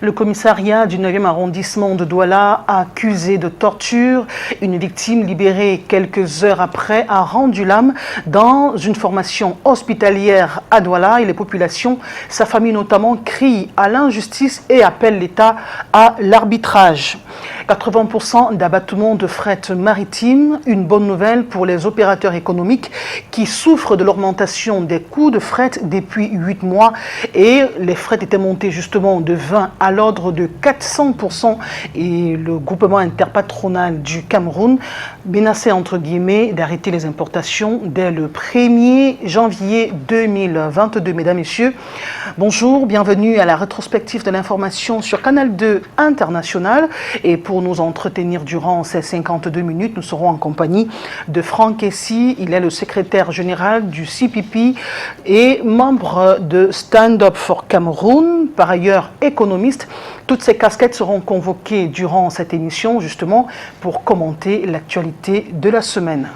Le commissariat du 9e arrondissement de Douala, accusé de torture, une victime libérée quelques heures après, a rendu l'âme dans une formation hospitalière à Douala et les populations, sa famille notamment, crient à l'injustice et appellent l'État à l'arbitrage. 80% d'abattement de fret maritime, une bonne nouvelle pour les opérateurs économiques qui souffrent de l'augmentation des coûts de fret depuis 8 mois et les frais étaient montés justement de 20 à l'ordre de 400% et le groupement interpatronal du Cameroun menaçait entre guillemets d'arrêter les importations dès le 1er janvier 2022. Mesdames, Messieurs, bonjour, bienvenue à la rétrospective de l'information sur Canal 2 International et pour nous entretenir durant ces 52 minutes, nous serons en compagnie de Franck Essi, il est le secrétaire général du CPP et membre de Stand Up for Cameroun, par ailleurs économiste. Toutes ces casquettes seront convoquées durant cette émission justement pour commenter l'actualité de la semaine.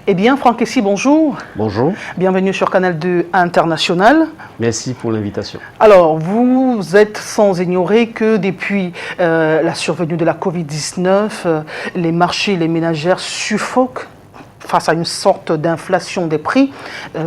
Eh bien, Franck Essi, bonjour. Bonjour. Bienvenue sur Canal 2 International. Merci pour l'invitation. Alors, vous êtes sans ignorer que depuis la survenue de la Covid-19, les marchés, les ménagères suffoquent face à une sorte d'inflation des prix.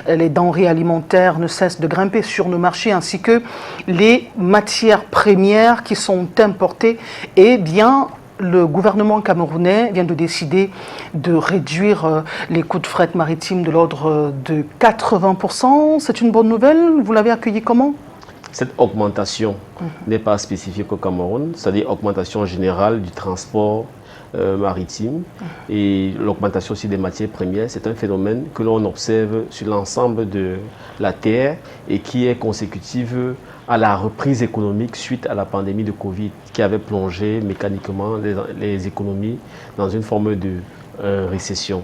Les denrées alimentaires ne cessent de grimper sur nos marchés ainsi que les matières premières qui sont importées. Eh bien, le gouvernement camerounais vient de décider de réduire les coûts de fret maritime de l'ordre de 80%. C'est une bonne nouvelle. Vous l'avez accueilli comment? Cette augmentation n'est pas spécifique au Cameroun, c'est-à-dire augmentation générale du transport maritime et l'augmentation aussi des matières premières. C'est un phénomène que l'on observe sur l'ensemble de la Terre et qui est consécutive à la reprise économique suite à la pandémie de Covid qui avait plongé mécaniquement les économies dans une forme de récession.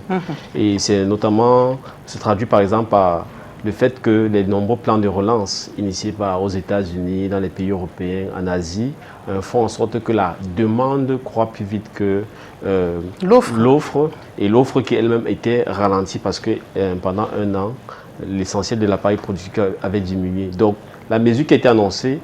Et c'est notamment, se traduit par exemple par le fait que les nombreux plans de relance initiés aux États-Unis, dans les pays européens, en Asie, font en sorte que la demande croît plus vite que l'offre, et l'offre qui elle-même était ralentie parce que pendant un an, l'essentiel de l'appareil productif avait diminué. Donc, la mesure qui a été annoncée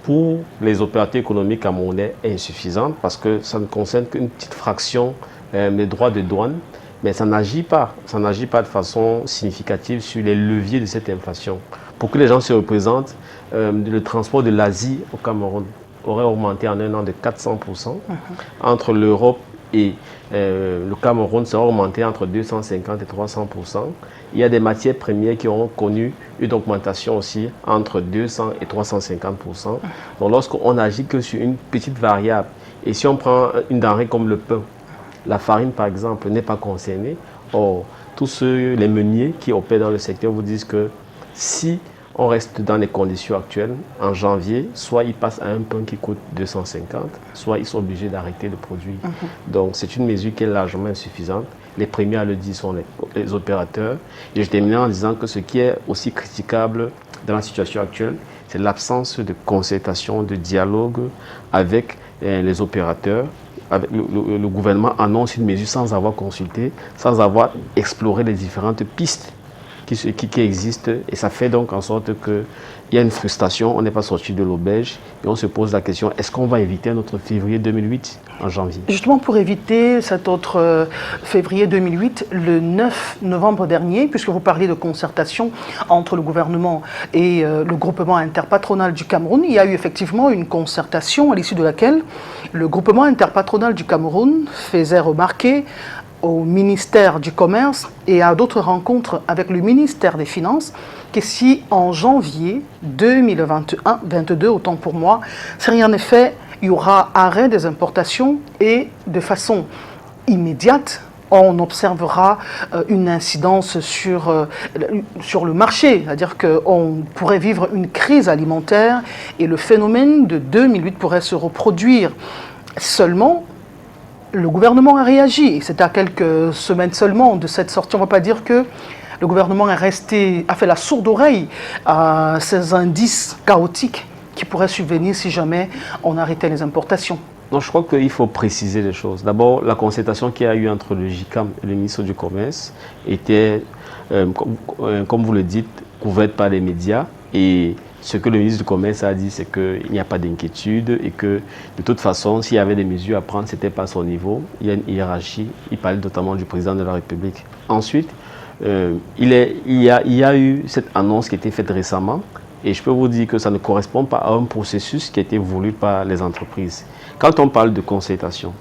pour les opérateurs économiques camerounais est insuffisante parce que ça ne concerne qu'une petite fraction des droits de douane, mais ça n'agit pas de façon significative sur les leviers de cette inflation. Pour que les gens se représentent, le transport de l'Asie au Cameroun aurait augmenté en un an de 400%. Entre l'Europe et le Cameroun, ça aurait augmenté entre 250 et 300%. Il y a des matières premières qui ont connu une augmentation aussi entre 200 et 350%. Donc lorsqu'on n'agit que sur une petite variable, et si on prend une denrée comme le pain, la farine par exemple n'est pas concernée. Or, tous les meuniers qui opèrent dans le secteur vous disent que si on reste dans les conditions actuelles, en janvier, soit ils passent à un pain qui coûte 250, soit ils sont obligés d'arrêter de produire. Donc c'est une mesure qui est largement insuffisante. Les premiers à le dire sont les opérateurs. Et je terminerai en disant que ce qui est aussi critiquable dans la situation actuelle, c'est l'absence de concertation, de dialogue avec les opérateurs. Le gouvernement annonce une mesure sans avoir consulté, sans avoir exploré les différentes pistes qui existent, et ça fait donc en sorte qu'il y a une frustration, on n'est pas sorti de l'auberge et on se pose la question, est-ce qu'on va éviter notre février 2008 en janvier? Justement pour éviter cet autre février 2008, le 9 novembre dernier, puisque vous parliez de concertation entre le gouvernement et le groupement interpatronal du Cameroun, il y a eu effectivement une concertation à l'issue de laquelle le groupement interpatronal du Cameroun faisait remarquer au ministère du Commerce et à d'autres rencontres avec le ministère des Finances que si en janvier 2021-22, autant pour moi, si rien n'est fait, il y aura arrêt des importations et de façon immédiate, on observera une incidence sur le marché, c'est-à-dire qu'on pourrait vivre une crise alimentaire et le phénomène de 2008 pourrait se reproduire. Seulement, le gouvernement a réagi. C'est à quelques semaines seulement de cette sortie. On ne va pas dire que le gouvernement a fait la sourde oreille à ces indices chaotiques qui pourraient survenir si jamais on arrêtait les importations. Non, je crois qu'il faut préciser les choses. D'abord, la concertation qu'il y a eu entre le JICAM et le ministre du Commerce était, comme vous le dites, couverte par les médias. Et ce que le ministre du Commerce a dit, c'est qu'il n'y a pas d'inquiétude et que, de toute façon, s'il y avait des mesures à prendre, ce n'était pas à son niveau. Il y a une hiérarchie. Il parlait notamment du président de la République. Ensuite, il y a eu cette annonce qui a été faite récemment. Et je peux vous dire que ça ne correspond pas à un processus qui a été voulu par les entreprises. Quand on parle de concertation,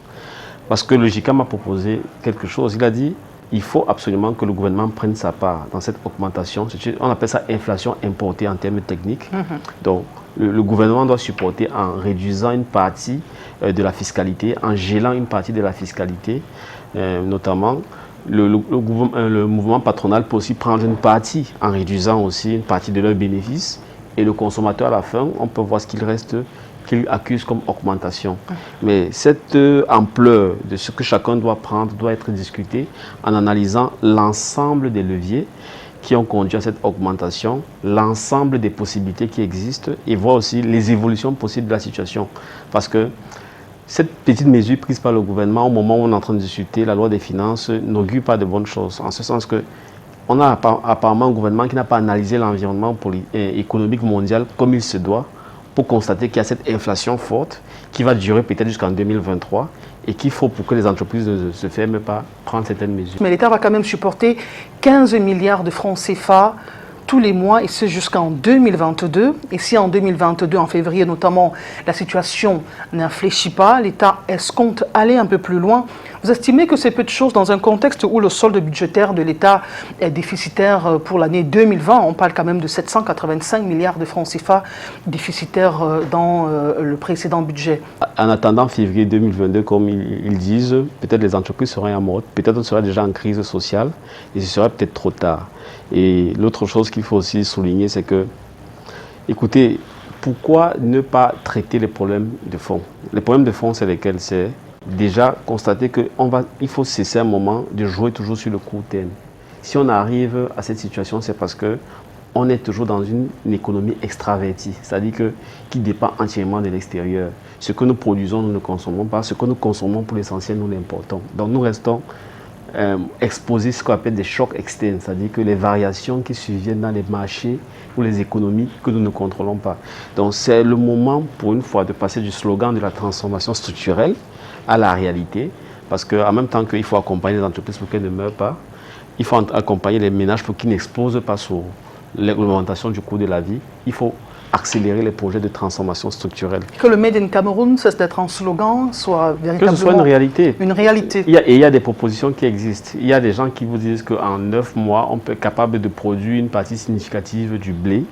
parce que le JICAM a proposé quelque chose, il a dit il faut absolument que le gouvernement prenne sa part dans cette augmentation. On appelle ça inflation importée en termes techniques. Donc, le gouvernement doit supporter en réduisant une partie de la fiscalité, en gelant une partie de la fiscalité, notamment. Le mouvement patronal peut aussi prendre une partie en réduisant aussi une partie de leurs bénéfices. Et le consommateur, à la fin, on peut voir ce qu'il reste, qu'il accuse comme augmentation. Mais cette ampleur de ce que chacun doit prendre doit être discutée en analysant l'ensemble des leviers qui ont conduit à cette augmentation, l'ensemble des possibilités qui existent et voir aussi les évolutions possibles de la situation. Parce que cette petite mesure prise par le gouvernement au moment où on est en train de discuter la loi des finances n'augure pas de bonnes choses. En ce sens que on a apparemment un gouvernement qui n'a pas analysé l'environnement économique mondial comme il se doit pour constater qu'il y a cette inflation forte qui va durer peut-être jusqu'en 2023 et qu'il faut, pour que les entreprises ne se ferment pas, prendre certaines mesures. Mais l'État va quand même supporter 15 milliards de francs CFA tous les mois, et ce jusqu'en 2022. Et si en 2022, en février notamment, la situation n'infléchit pas, l'État escompte aller un peu plus loin. Vous estimez que c'est peu de choses dans un contexte où le solde budgétaire de l'État est déficitaire pour l'année 2020. On parle quand même de 785 milliards de francs CFA déficitaires dans le précédent budget. En attendant février 2022, comme ils disent, peut-être les entreprises seraient en mode, peut-être on sera déjà en crise sociale et ce serait peut-être trop tard. Et l'autre chose qu'il faut aussi souligner, c'est que, écoutez, pourquoi ne pas traiter les problèmes de fond? Les problèmes de fond, c'est lesquels? C'est déjà constater qu'il faut cesser un moment de jouer toujours sur le court terme. Si on arrive à cette situation, c'est parce qu'on est toujours dans une économie extravertie, c'est-à-dire qui dépend entièrement de l'extérieur. Ce que nous produisons, nous ne consommons pas. Ce que nous consommons, pour l'essentiel, nous l'importons. Donc nous restons exposer ce qu'on appelle des chocs externes, c'est-à-dire que les variations qui surviennent dans les marchés ou les économies que nous ne contrôlons pas. Donc c'est le moment, pour une fois, de passer du slogan de la transformation structurelle à la réalité, parce qu'en même temps qu'il faut accompagner les entreprises pour qu'elles ne meurent pas, il faut accompagner les ménages pour qu'ils n'explosent pas sur l'augmentation du coût de la vie. Il faut accélérer les projets de transformation structurelle. Que le Made in Cameroun cesse d'être un slogan, soit véritablement que ce soit une réalité. Une réalité. Il y a des propositions qui existent. Il y a des gens qui vous disent qu'en 9 mois, on peut être capable de produire une partie significative du blé,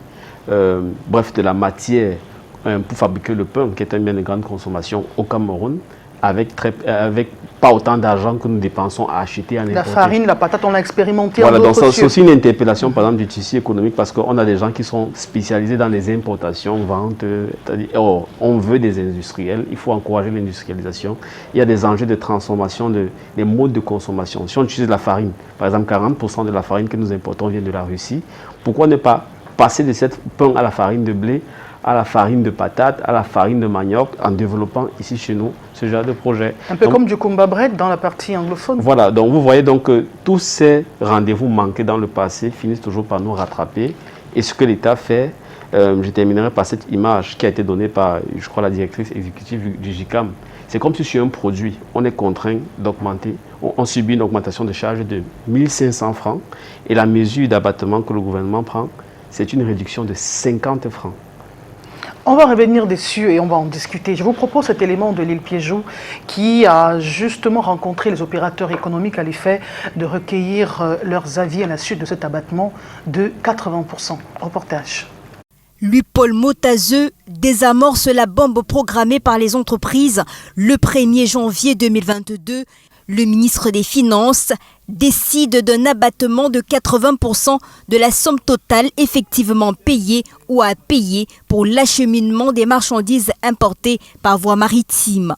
bref, de la matière pour fabriquer le pain, qui est un bien de grande consommation au Cameroun, avec pas autant d'argent que nous dépensons à acheter, à importer. La farine, la patate, on l'a expérimenté. Voilà, donc c'est aussi une interpellation, par exemple, du tissu économique, parce qu'on a des gens qui sont spécialisés dans les importations, ventes, c'est-à-dire, on veut des industriels, il faut encourager l'industrialisation. Il y a des enjeux de transformation des modes de consommation. Si on utilise la farine, par exemple, 40% de la farine que nous importons vient de la Russie, pourquoi ne pas passer de cette pain à la farine de blé, à la farine de patate, à la farine de manioc, en développant ici chez nous ce genre de projet. Un peu donc, comme du Kumba Bread dans la partie anglophone. Voilà, donc vous voyez donc que tous ces rendez-vous manqués dans le passé finissent toujours par nous rattraper. Et ce que l'État fait, je terminerai par cette image qui a été donnée par, je crois, la directrice exécutive du JICAM. C'est comme si sur un produit, on est contraint d'augmenter, on subit une augmentation de charge de 1500 francs. Et la mesure d'abattement que le gouvernement prend, c'est une réduction de 50 francs. On va revenir dessus et on va en discuter. Je vous propose cet élément de l'île Piéjou qui a justement rencontré les opérateurs économiques à l'effet de recueillir leurs avis à la suite de cet abattement de 80%. Reportage. Luc-Paul Motazeux désamorce la bombe programmée par les entreprises le 1er janvier 2022. Le ministre des Finances décide d'un abattement de 80% de la somme totale effectivement payée ou à payer pour l'acheminement des marchandises importées par voie maritime.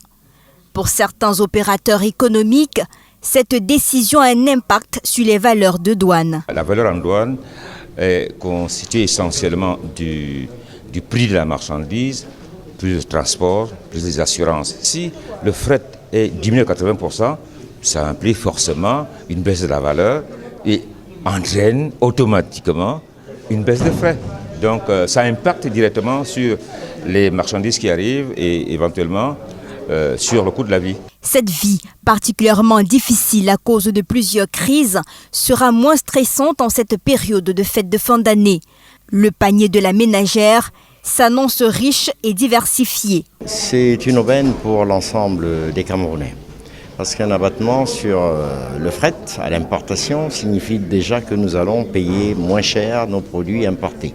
Pour certains opérateurs économiques, cette décision a un impact sur les valeurs de douane. La valeur en douane est constituée essentiellement du prix de la marchandise plus de transport, plus des assurances. Si le fret est diminué à 80%, ça implique forcément une baisse de la valeur et entraîne automatiquement une baisse de frais. Donc ça impacte directement sur les marchandises qui arrivent et éventuellement sur le coût de la vie. Cette vie, particulièrement difficile à cause de plusieurs crises, sera moins stressante en cette période de fête de fin d'année. Le panier de la ménagère s'annonce riche et diversifié. C'est une aubaine pour l'ensemble des Camerounais. Parce qu'un abattement sur le fret à l'importation signifie déjà que nous allons payer moins cher nos produits importés.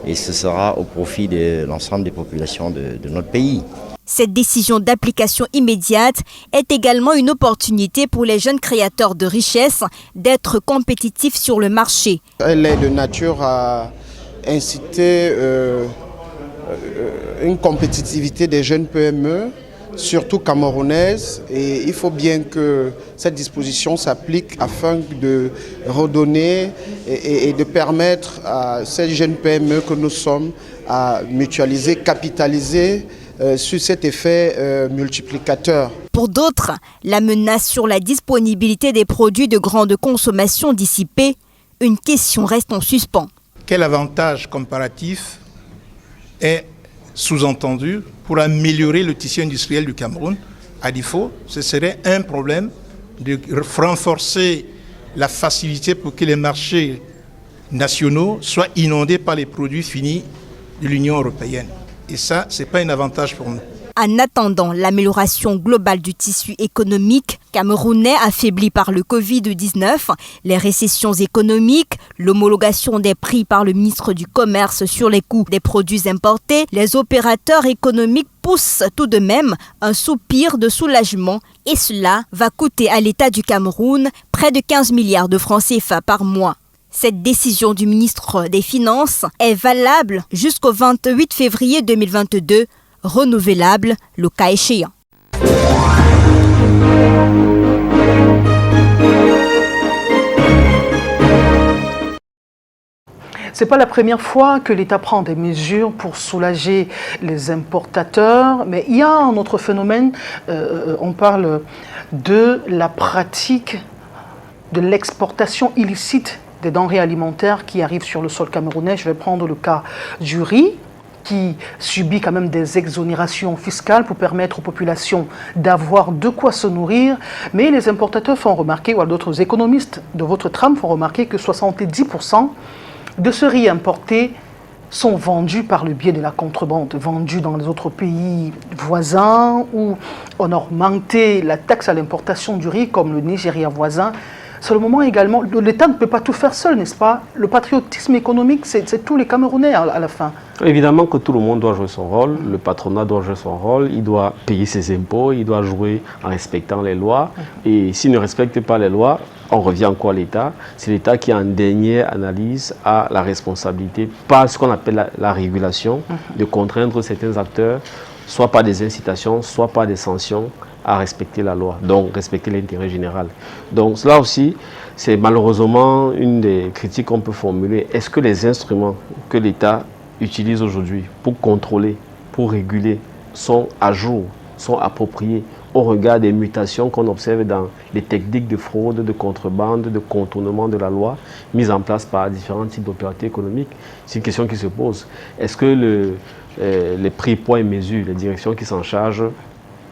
Et ce sera au profit de l'ensemble des populations de notre pays. Cette décision d'application immédiate est également une opportunité pour les jeunes créateurs de richesse d'être compétitifs sur le marché. Elle est de nature à inciter une compétitivité des jeunes PME, surtout camerounaises, et il faut bien que cette disposition s'applique afin de redonner et de permettre à ces jeunes PME que nous sommes à mutualiser, capitaliser sur cet effet multiplicateur. Pour d'autres, la menace sur la disponibilité des produits de grande consommation dissipée, une question reste en suspens. Quel avantage comparatif est sous-entendu pour améliorer le tissu industriel du Cameroun? À défaut, ce serait un problème de renforcer la facilité pour que les marchés nationaux soient inondés par les produits finis de l'Union européenne. Et ça, ce n'est pas un avantage pour nous. En attendant l'amélioration globale du tissu économique camerounais affaibli par le Covid-19, les récessions économiques, l'homologation des prix par le ministre du Commerce sur les coûts des produits importés, les opérateurs économiques poussent tout de même un soupir de soulagement et cela va coûter à l'État du Cameroun près de 15 milliards de francs CFA par mois. Cette décision du ministre des Finances est valable jusqu'au 28 février 2022, renouvelable le cas échéant. Ce n'est pas la première fois que l'État prend des mesures pour soulager les importateurs, mais il y a un autre phénomène, on parle de la pratique de l'exportation illicite des denrées alimentaires qui arrivent sur le sol camerounais. Je vais prendre le cas du riz, qui subit quand même des exonérations fiscales pour permettre aux populations d'avoir de quoi se nourrir. Mais les importateurs font remarquer, ou d'autres économistes de votre trame font remarquer que 70% de ce riz importé sont vendus par le biais de la contrebande, vendus dans les autres pays voisins où on a augmenté la taxe à l'importation du riz comme le Nigeria voisin. C'est le moment également, l'État ne peut pas tout faire seul, n'est-ce pas? Le patriotisme économique, c'est tous les Camerounais à la fin. Évidemment que tout le monde doit jouer son rôle, le patronat doit jouer son rôle, il doit payer ses impôts, il doit jouer en respectant les lois. Et s'il ne respecte pas les lois, on revient encore à l'État. C'est l'État qui, en dernière analyse, a la responsabilité, par ce qu'on appelle la régulation, de contraindre certains acteurs, soit par des incitations, soit par des sanctions, à respecter la loi, donc respecter l'intérêt général. Donc cela aussi, c'est malheureusement une des critiques qu'on peut formuler. Est-ce que les instruments que l'État utilise aujourd'hui pour contrôler, pour réguler, sont à jour, sont appropriés au regard des mutations qu'on observe dans les techniques de fraude, de contrebande, de contournement de la loi mises en place par différents types d'opérateurs économiques? C'est une question qui se pose. Est-ce que les prix, poids et mesures, les directions qui s'en chargent,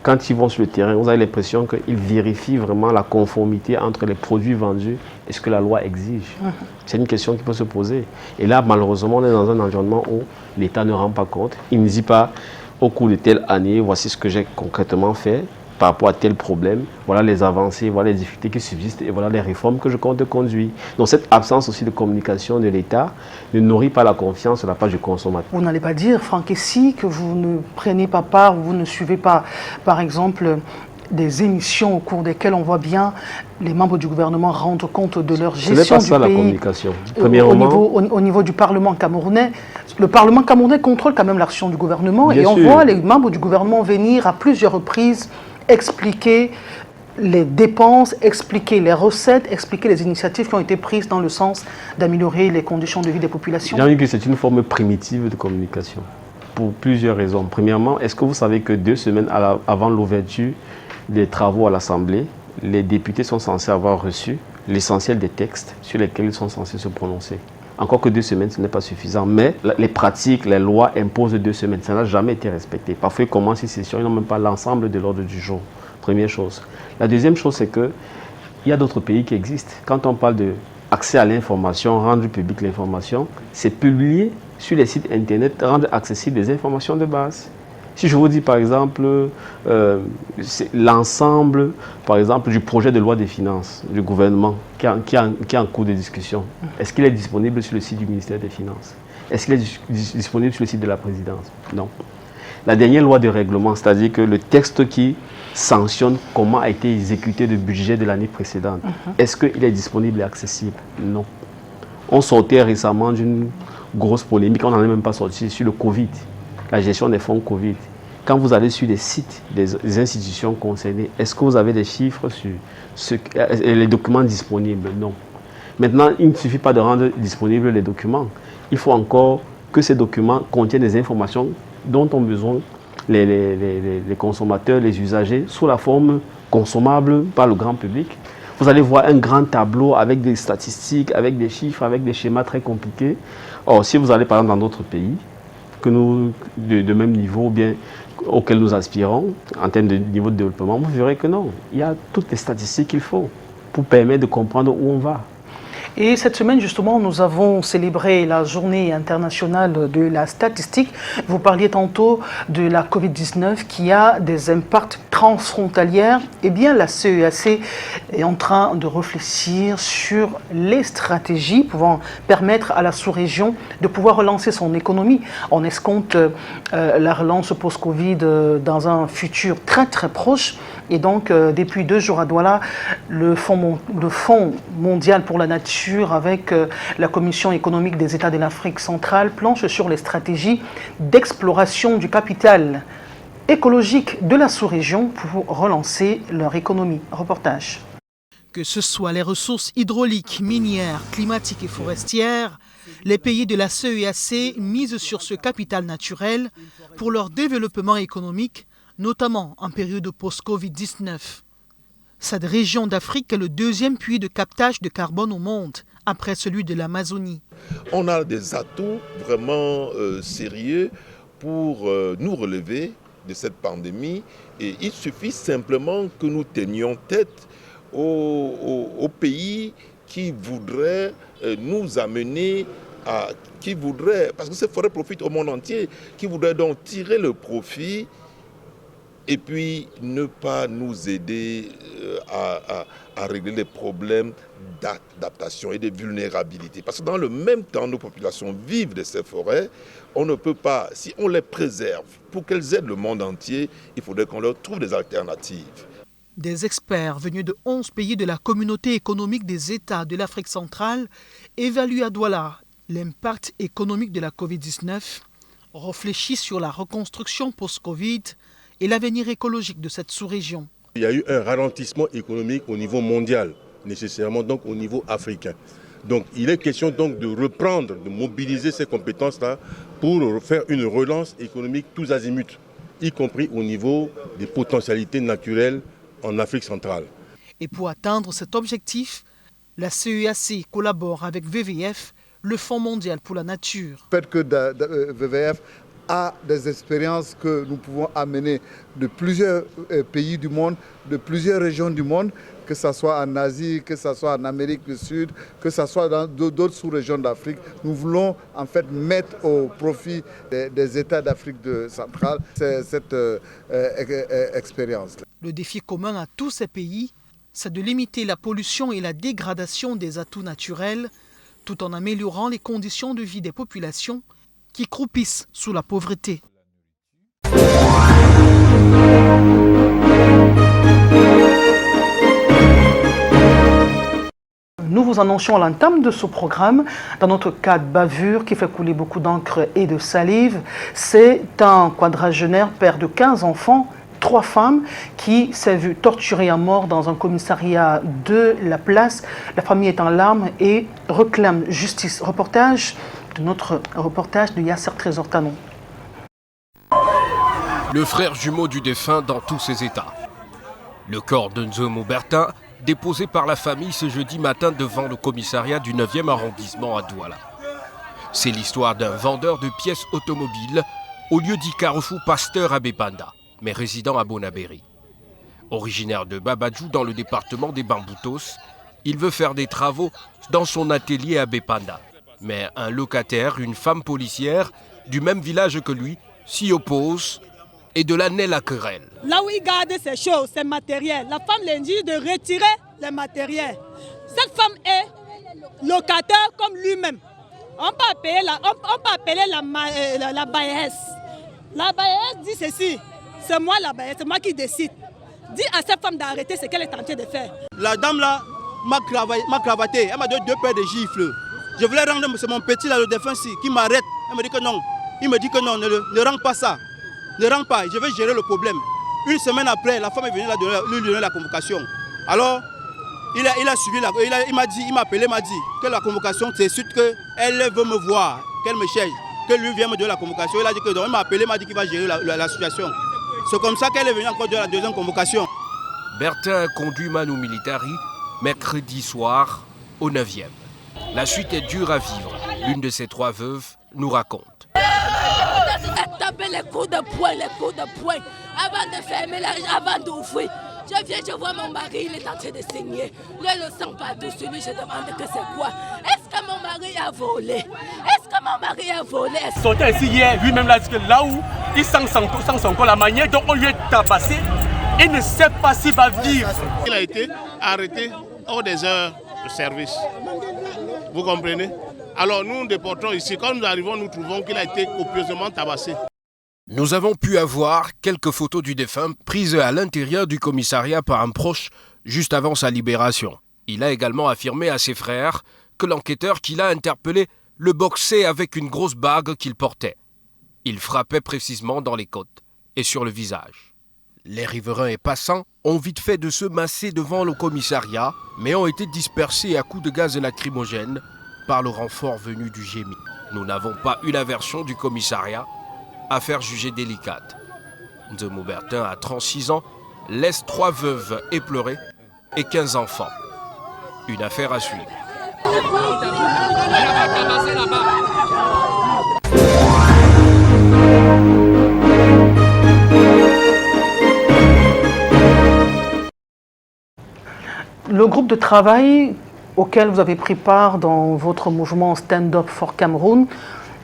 quand ils vont sur le terrain, vous avez l'impression qu'ils vérifient vraiment la conformité entre les produits vendus et ce que la loi exige. C'est une question qui peut se poser. Et là, malheureusement, on est dans un environnement où l'État ne rend pas compte. Il ne dit pas, au cours de telle année, voici ce que j'ai concrètement fait par rapport à tel problème, voilà les avancées, voilà les difficultés qui subsistent et voilà les réformes que je compte conduire. Donc cette absence aussi de communication de l'État ne nourrit pas la confiance de la part du consommateur. Vous n'allez pas dire, Franck Essi, que vous ne prenez pas part ou vous ne suivez pas, par exemple, des émissions au cours desquelles on voit bien les membres du gouvernement rendre compte de leur gestion du pays. Ce n'est pas ça la communication. Au niveau du Parlement camerounais, le Parlement camerounais contrôle quand même l'action du gouvernement. Bien et on sûr. voit les membres du gouvernement venir à plusieurs reprises expliquer les dépenses, expliquer les recettes, expliquer les initiatives qui ont été prises dans le sens d'améliorer les conditions de vie des populations. J'ai envie que c'est une forme primitive de communication. pour plusieurs raisons. Premièrement, est-ce que vous savez que 2 semaines avant l'ouverture des travaux à l'Assemblée, les députés sont censés avoir reçu l'essentiel des textes sur lesquels ils sont censés se prononcer? Encore que 2 semaines, ce n'est pas suffisant, mais les pratiques, les lois imposent 2 semaines. Ça n'a jamais été respecté. Parfois, ils commencent une session, ils n'ont même pas l'ensemble de l'ordre du jour. Première chose. La deuxième chose, c'est qu'il y a d'autres pays qui existent. Quand on parle d'accès à l'information, rendre publique l'information, c'est publier sur les sites internet, rendre accessibles des informations de base. Si je vous dis par exemple l'ensemble du projet de loi des finances du gouvernement qui est en cours de discussion, est-ce qu'il est disponible sur le site du ministère des Finances? Est-ce qu'il est disponible sur le site de la présidence? Non. La dernière loi de règlement, c'est-à-dire que le texte qui sanctionne comment a été exécuté le budget de l'année précédente, est-ce qu'il est disponible et accessible? Non. On sortait récemment d'une grosse polémique, on n'en est même pas sorti, sur le Covid. La gestion des fonds Covid. Quand vous allez sur les sites des institutions concernées, est-ce que vous avez des chiffres sur les documents disponibles? Non. Maintenant, il ne suffit pas de rendre disponibles les documents. Il faut encore que ces documents contiennent des informations dont ont besoin les consommateurs, les usagers, sous la forme consommable par le grand public. Vous allez voir un grand tableau avec des statistiques, avec des chiffres, avec des schémas très compliqués. Or, si vous allez par exemple dans d'autres pays, que nous, de même niveau, bien auquel nous aspirons, en termes de niveau de développement, vous verrez que non. Il y a toutes les statistiques qu'il faut pour permettre de comprendre où on va. Et cette semaine, justement, nous avons célébré la journée internationale de la statistique. Vous parliez tantôt de la Covid-19 qui a des impacts transfrontaliers. Eh bien, la CEAC est en train de réfléchir sur les stratégies pouvant permettre à la sous-région de pouvoir relancer son économie. On escompte la relance post-Covid dans un futur très très proche. Et donc, depuis 2 jours à Douala, le Fonds mondial pour la nature avec la Commission économique des États de l'Afrique centrale planche sur les stratégies d'exploration du capital écologique de la sous-région pour relancer leur économie. Reportage. Que ce soit les ressources hydrauliques, minières, climatiques et forestières, les pays de la CEAC misent sur ce capital naturel pour leur développement économique, notamment en période post-Covid-19. Cette région d'Afrique est le 2e puits de captage de carbone au monde, après celui de l'Amazonie. On a des atouts vraiment sérieux pour nous relever de cette pandémie et il suffit simplement que nous tenions tête aux pays qui voudraient nous amener à... parce que ces forêts profitent au monde entier, qui voudraient donc tirer le profit et puis ne pas nous aider à régler les problèmes d'adaptation et de vulnérabilité. Parce que dans le même temps, nos populations vivent de ces forêts. On ne peut pas, si on les préserve pour qu'elles aident le monde entier, il faudrait qu'on leur trouve des alternatives. Des experts venus de 11 pays de la communauté économique des États de l'Afrique centrale évaluent à Douala l'impact économique de la Covid-19, réfléchissent sur la reconstruction post-Covid et l'avenir écologique de cette sous-région. Il y a eu un ralentissement économique au niveau mondial, nécessairement donc au niveau africain. Donc il est question donc de reprendre, de mobiliser ces compétences-là pour faire une relance économique tous azimuts, y compris au niveau des potentialités naturelles en Afrique centrale. Et pour atteindre cet objectif, la CEAC collabore avec WWF, le Fonds mondial pour la nature. Le fait que WWF a des expériences que nous pouvons amener de plusieurs pays du monde, de plusieurs régions du monde, que ce soit en Asie, que ce soit en Amérique du Sud, que ce soit dans d'autres sous-régions d'Afrique. Nous voulons en fait mettre au profit des États d'Afrique centrale cette expérience. Le défi commun à tous ces pays, c'est de limiter la pollution et la dégradation des atouts naturels, tout en améliorant les conditions de vie des populations qui croupissent sous la pauvreté. Nous vous annoncions à l'entame de ce programme, dans notre cas de bavure qui fait couler beaucoup d'encre et de salive, c'est un quadragénaire, père de 15 enfants, 3 femmes, qui s'est vu torturé à mort dans un commissariat de la place. La famille est en larmes et réclame justice. Reportage de notre reportage de Yasser Trésor Tanon. le frère jumeau du défunt dans tous ses états. Le corps de Nzomo Bertin, déposé par la famille ce jeudi matin devant le commissariat du 9e arrondissement à Douala. C'est l'histoire d'un vendeur de pièces automobiles au lieu dit Carrefour Pasteur à Bépanda, mais résident à Bonabéry. Originaire de Babadjou dans le département des Bamboutos, il veut faire des travaux dans son atelier à Bépanda. Mais un locataire, une femme policière du même village que lui, s'y oppose et de là naît la querelle. Là où il garde ses choses, ses matériels, la femme lui dit de retirer les matériels. Cette femme est locataire comme lui-même. On peut appeler la baillesse. La baillesse dit ceci, c'est moi la baillesse, c'est moi qui décide. Dis à cette femme d'arrêter ce qu'elle est en train de faire. La dame là m'a cravaté, elle m'a donné 2 paires de gifles. Je voulais rendre, c'est mon petit là, le défunt qui m'arrête. Elle me dit que non. Il me dit que non, ne rends pas ça. Ne rends pas, je vais gérer le problème. Une semaine après, la femme est venue lui donner la convocation. Alors, il a suivi, il m'a appelé, m'a dit que la convocation, c'est suite qu'elle veut me voir, qu'elle me cherche, que lui vient me donner la convocation. Il a dit que donc, il m'a appelé, m'a dit qu'il va gérer la situation. C'est comme ça qu'elle est venue encore de la 2e convocation. Bertin conduit Manu Militari mercredi soir au 9e. La suite est dure à vivre. L'une de ces 3 veuves nous raconte. Taper les coups de poing, avant de fermer, avant d'ouvrir. Je vois mon mari, il est en train de saigner. Le sang partout sur lui, je demande que c'est quoi. Est-ce que mon mari a volé? Sortait ici hier, lui-même l'a dit que là où il sent son corps, la manière dont on lui est tabassé, il ne sait pas s'il va vivre. Il a été arrêté hors des heures de service. Vous comprenez? Alors nous déportons ici. Quand nous arrivons, nous trouvons qu'il a été copieusement tabassé. Nous avons pu avoir quelques photos du défunt prises à l'intérieur du commissariat par un proche juste avant sa libération. Il a également affirmé à ses frères que l'enquêteur qui l'a interpellé le boxait avec une grosse bague qu'il portait. Il frappait précisément dans les côtes et sur le visage. Les riverains et passants ont vite fait de se masser devant le commissariat, mais ont été dispersés à coups de gaz lacrymogène par le renfort venu du GMI. Nous n'avons pas eu la version du commissariat, affaire jugée délicate. Nzomo Bertin, à 36 ans, laisse 3 veuves éplorées et 15 enfants. Une affaire à suivre. Le groupe de travail auquel vous avez pris part dans votre mouvement Stand Up for Cameroun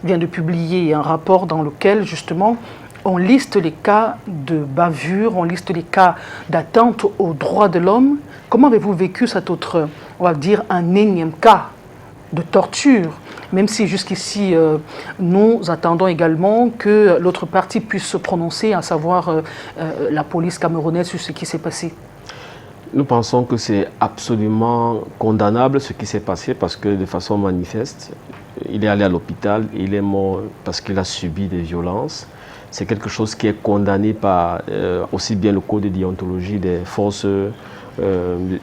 vient de publier un rapport dans lequel justement on liste les cas de bavure, on liste les cas d'atteinte aux droits de l'homme. Comment avez-vous vécu cet autre, on va dire, un énième cas de torture, même si jusqu'ici nous attendons également que l'autre partie puisse se prononcer, à savoir la police camerounaise, sur ce qui s'est passé? Nous pensons que c'est absolument condamnable ce qui s'est passé parce que de façon manifeste, il est allé à l'hôpital, il est mort parce qu'il a subi des violences. C'est quelque chose qui est condamné par aussi bien le code de déontologie des forces de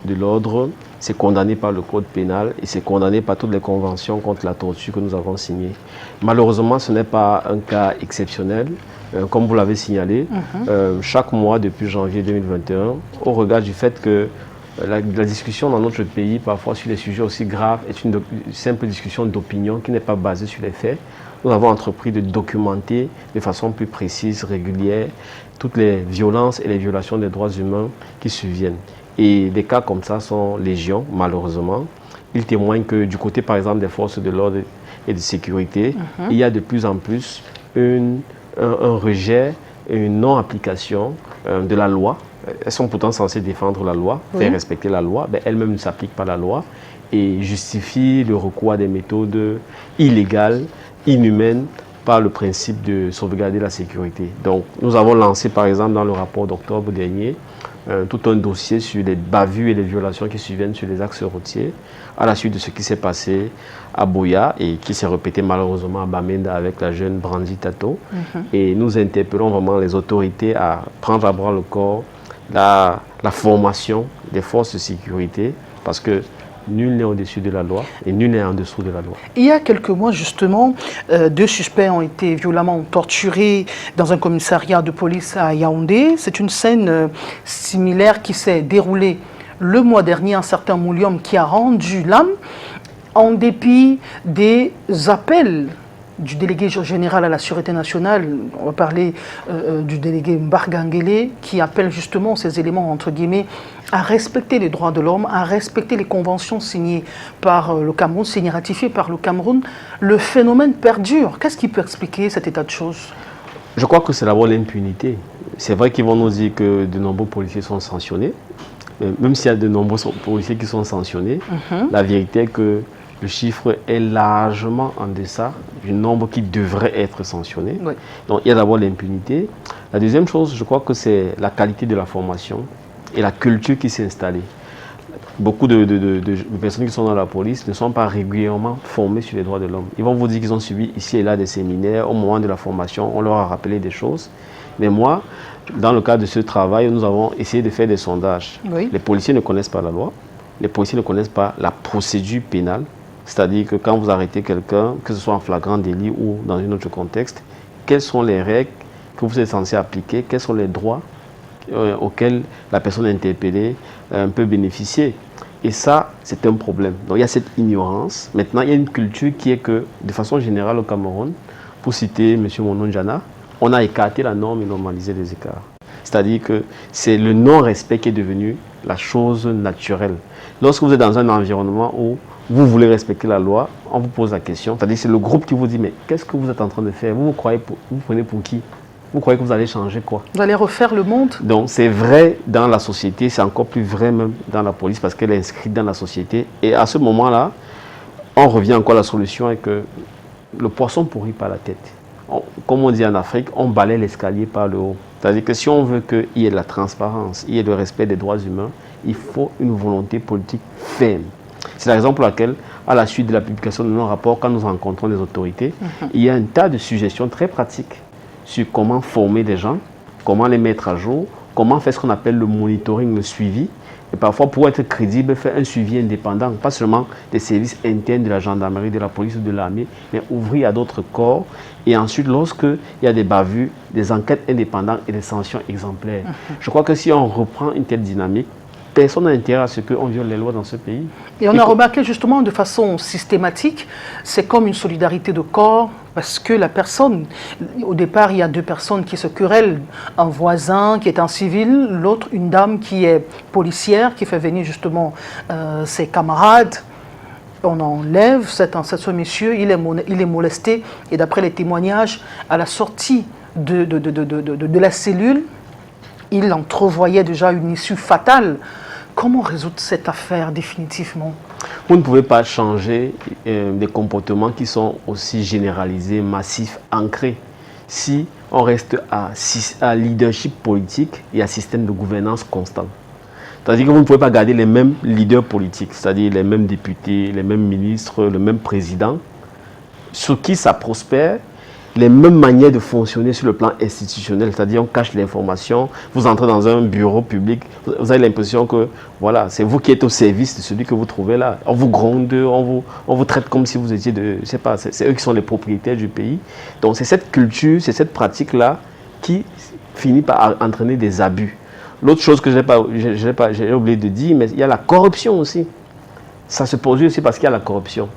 l'ordre, c'est condamné par le code pénal et c'est condamné par toutes les conventions contre la torture que nous avons signées. Malheureusement, ce n'est pas un cas exceptionnel. Comme vous l'avez signalé, chaque mois depuis janvier 2021, au regard du fait que la discussion dans notre pays, parfois sur des sujets aussi graves, est une simple discussion d'opinion qui n'est pas basée sur les faits, nous avons entrepris de documenter de façon plus précise, régulière, toutes les violences et les violations des droits humains qui surviennent. Et des cas comme ça sont légion, malheureusement. Ils témoignent que du côté, par exemple, des forces de l'ordre et de sécurité, il y a de plus en plus un rejet et une non-application de la loi. Elles sont pourtant censées défendre la loi, faire respecter la loi, mais elles-mêmes ne s'appliquent pas la loi et justifient le recours à des méthodes illégales, inhumaines, par le principe de sauvegarder la sécurité. Donc, nous avons lancé, par exemple, dans le rapport d'octobre dernier, tout un dossier sur les bavures et les violations qui surviennent sur les axes routiers, à la suite de ce qui s'est passé à Boya et qui s'est répété malheureusement à Bamenda avec la jeune Brandi Tato. Et nous interpellons vraiment les autorités à prendre à bras le corps la formation des forces de sécurité, parce que nul n'est au-dessus de la loi et nul n'est en dessous de la loi. Il y a quelques mois, justement, 2 suspects ont été violemment torturés dans un commissariat de police à Yaoundé. C'est une scène similaire qui s'est déroulée le mois dernier, un certain Moulium qui a rendu l'âme en dépit des appels du délégué général à la Sûreté nationale. On va parler du délégué Mbargangele qui appelle justement ces éléments, entre guillemets, à respecter les droits de l'homme, à respecter les conventions signées par le Cameroun, signées, ratifiées par le Cameroun. Le phénomène perdure. Qu'est-ce qui peut expliquer cet état de choses? Je crois que c'est d'abord l'impunité. C'est vrai qu'ils vont nous dire que de nombreux policiers sont sanctionnés. Même s'il y a de nombreux policiers qui sont sanctionnés, la vérité est que le chiffre est largement en deçà du nombre qui devrait être sanctionné. Oui. Donc il y a d'abord l'impunité. La deuxième chose, je crois que c'est la qualité de la formation et la culture qui s'est installée. Beaucoup de personnes qui sont dans la police ne sont pas régulièrement formées sur les droits de l'homme. Ils vont vous dire qu'ils ont suivi ici et là des séminaires. Au moment de la formation, on leur a rappelé des choses. Mais moi, dans le cadre de ce travail, nous avons essayé de faire des sondages. Oui. Les policiers ne connaissent pas la loi. Les policiers ne connaissent pas la procédure pénale. C'est-à-dire que quand vous arrêtez quelqu'un, que ce soit en flagrant délit ou dans un autre contexte, quelles sont les règles que vous êtes censé appliquer, quels sont les droits auxquels la personne interpellée peut bénéficier. Et ça, c'est un problème. Donc il y a cette ignorance. Maintenant, il y a une culture qui est que, de façon générale au Cameroun, pour citer M. Mononjana, on a écarté la norme et normalisé les écarts. C'est-à-dire que c'est le non-respect qui est devenu la chose naturelle. Lorsque vous êtes dans un environnement où vous voulez respecter la loi, on vous pose la question. C'est-à-dire que c'est le groupe qui vous dit, mais qu'est-ce que vous êtes en train de faire? Vous prenez pour qui? Vous croyez que vous allez changer quoi? Vous allez refaire le monde? Donc c'est vrai dans la société, c'est encore plus vrai même dans la police parce qu'elle est inscrite dans la société. Et à ce moment-là, on revient encore à la solution et que le poisson pourrit par la tête. Comme on dit en Afrique, on balaie l'escalier par le haut. C'est-à-dire que si on veut qu'il y ait de la transparence, il y ait le respect des droits humains, il faut une volonté politique ferme. C'est la raison pour laquelle, à la suite de la publication de nos rapports, quand nous rencontrons les autorités, il y a un tas de suggestions très pratiques sur comment former les gens, comment les mettre à jour, comment faire ce qu'on appelle le monitoring, le suivi. Et parfois, pour être crédible, faire un suivi indépendant, pas seulement des services internes de la gendarmerie, de la police ou de l'armée, mais ouvrir à d'autres corps. Et ensuite, lorsqu'il y a des bavures, des enquêtes indépendantes et des sanctions exemplaires. Je crois que si on reprend une telle dynamique, personne n'a intérêt à ce qu'on viole les lois dans ce pays. Et on a remarqué justement de façon systématique, c'est comme une solidarité de corps, parce que la personne, au départ, il y a 2 personnes qui se querellent, un voisin qui est un civil, l'autre une dame qui est policière, qui fait venir justement ses camarades. On enlève ce monsieur, il est molesté, et d'après les témoignages, à la sortie de la cellule, il entrevoyait déjà une issue fatale. Comment résoudre cette affaire définitivement? Vous ne pouvez pas changer des comportements qui sont aussi généralisés, massifs, ancrés, si on reste à leadership politique et à système de gouvernance constant. C'est-à-dire que vous ne pouvez pas garder les mêmes leaders politiques, c'est-à-dire les mêmes députés, les mêmes ministres, le même président, sur qui ça prospère, les mêmes manières de fonctionner sur le plan institutionnel, c'est-à-dire on cache l'information, vous entrez dans un bureau public, vous avez l'impression que voilà, c'est vous qui êtes au service de celui que vous trouvez là. On vous gronde, on vous traite comme si vous étiez je sais pas, c'est eux qui sont les propriétaires du pays. Donc c'est cette culture, c'est cette pratique-là qui finit par entraîner des abus. L'autre chose que j'ai oublié de dire, mais il y a la corruption aussi. Ça se produit aussi parce qu'il y a la corruption.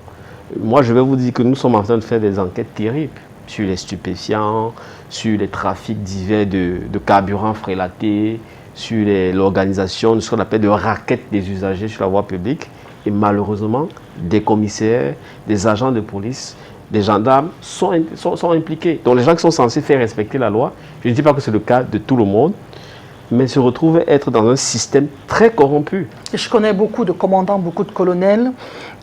Moi, je vais vous dire que nous sommes en train de faire des enquêtes terribles sur les stupéfiants, sur les trafics divers de carburants frélatés, sur l'organisation de ce qu'on appelle de raquettes des usagers sur la voie publique. Et malheureusement, des commissaires, des agents de police, des gendarmes sont impliqués. Donc les gens qui sont censés faire respecter la loi, je ne dis pas que c'est le cas de tout le monde, mais se retrouvent être dans un système très corrompu. Je connais beaucoup de commandants, beaucoup de colonels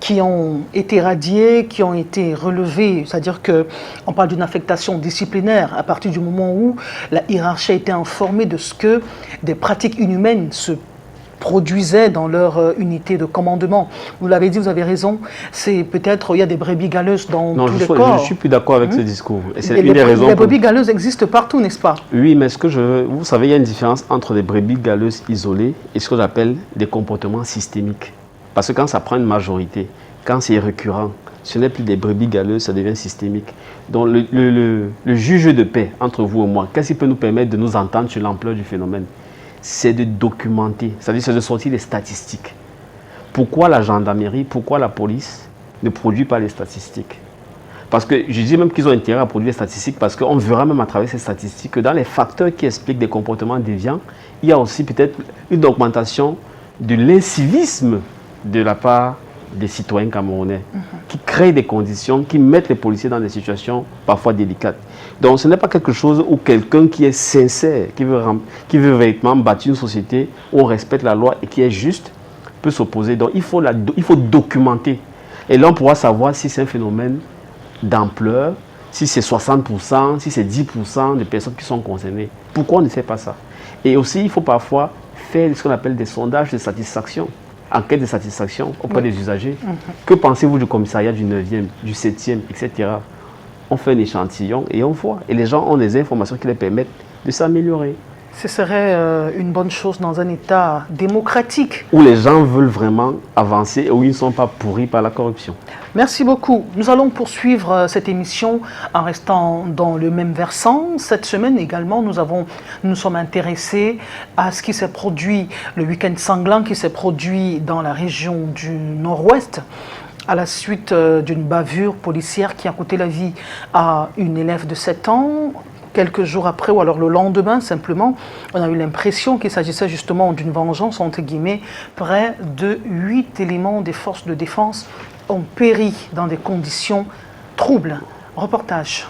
qui ont été radiés, qui ont été relevés. C'est-à-dire qu'on parle d'une affectation disciplinaire à partir du moment où la hiérarchie a été informée de ce que des pratiques inhumaines se produisaient dans leur unité de commandement. Vous l'avez dit, vous avez raison, c'est peut-être, il y a des brebis galeuses dans tous les corps. Non, je ne suis plus d'accord avec ce discours. Et c'est une des raisons. Les brebis galeuses existent partout, n'est-ce pas? Oui, mais vous savez, il y a une différence entre des brebis galeuses isolées et ce qu'on appelle des comportements systémiques. Parce que quand ça prend une majorité, quand c'est récurrent, ce n'est plus des brebis galeuses, ça devient systémique. Donc le juge de paix entre vous et moi, qu'est-ce qui peut nous permettre de nous entendre sur l'ampleur du phénomène? C'est de documenter, c'est-à-dire c'est de sortir les statistiques. Pourquoi la gendarmerie, pourquoi la police ne produit pas les statistiques? Parce que je dis même qu'ils ont intérêt à produire les statistiques parce qu'on verra même à travers ces statistiques que dans les facteurs qui expliquent des comportements déviants, il y a aussi peut-être une augmentation de l'incivisme de la part des citoyens camerounais qui créent des conditions, qui mettent les policiers dans des situations parfois délicates. Donc ce n'est pas quelque chose où quelqu'un qui est sincère, qui veut véritablement bâtir une société où on respecte la loi et qui est juste, peut s'opposer. Donc il faut documenter. Et là on pourra savoir si c'est un phénomène d'ampleur, si c'est 60%, si c'est 10% des personnes qui sont concernées. Pourquoi on ne fait pas ça? Et aussi, il faut parfois faire ce qu'on appelle des sondages de satisfaction, enquête de satisfaction auprès des usagers. Que pensez-vous du commissariat du 9e, du 7e, etc. On fait un échantillon et on voit. Et les gens ont des informations qui les permettent de s'améliorer. Ce serait une bonne chose dans un État démocratique. Où les gens veulent vraiment avancer et où ils ne sont pas pourris par la corruption. Merci beaucoup. Nous allons poursuivre cette émission en restant dans le même versant. Cette semaine également, nous sommes intéressés à ce qui s'est produit, le week-end sanglant qui s'est produit dans la région du Nord-Ouest, à la suite d'une bavure policière qui a coûté la vie à une élève de 7 ans. Quelques jours après, ou alors le lendemain, simplement, on a eu l'impression qu'il s'agissait justement d'une vengeance, entre guillemets. Près de 8 éléments des forces de défense ont péri dans des conditions troubles. Reportage.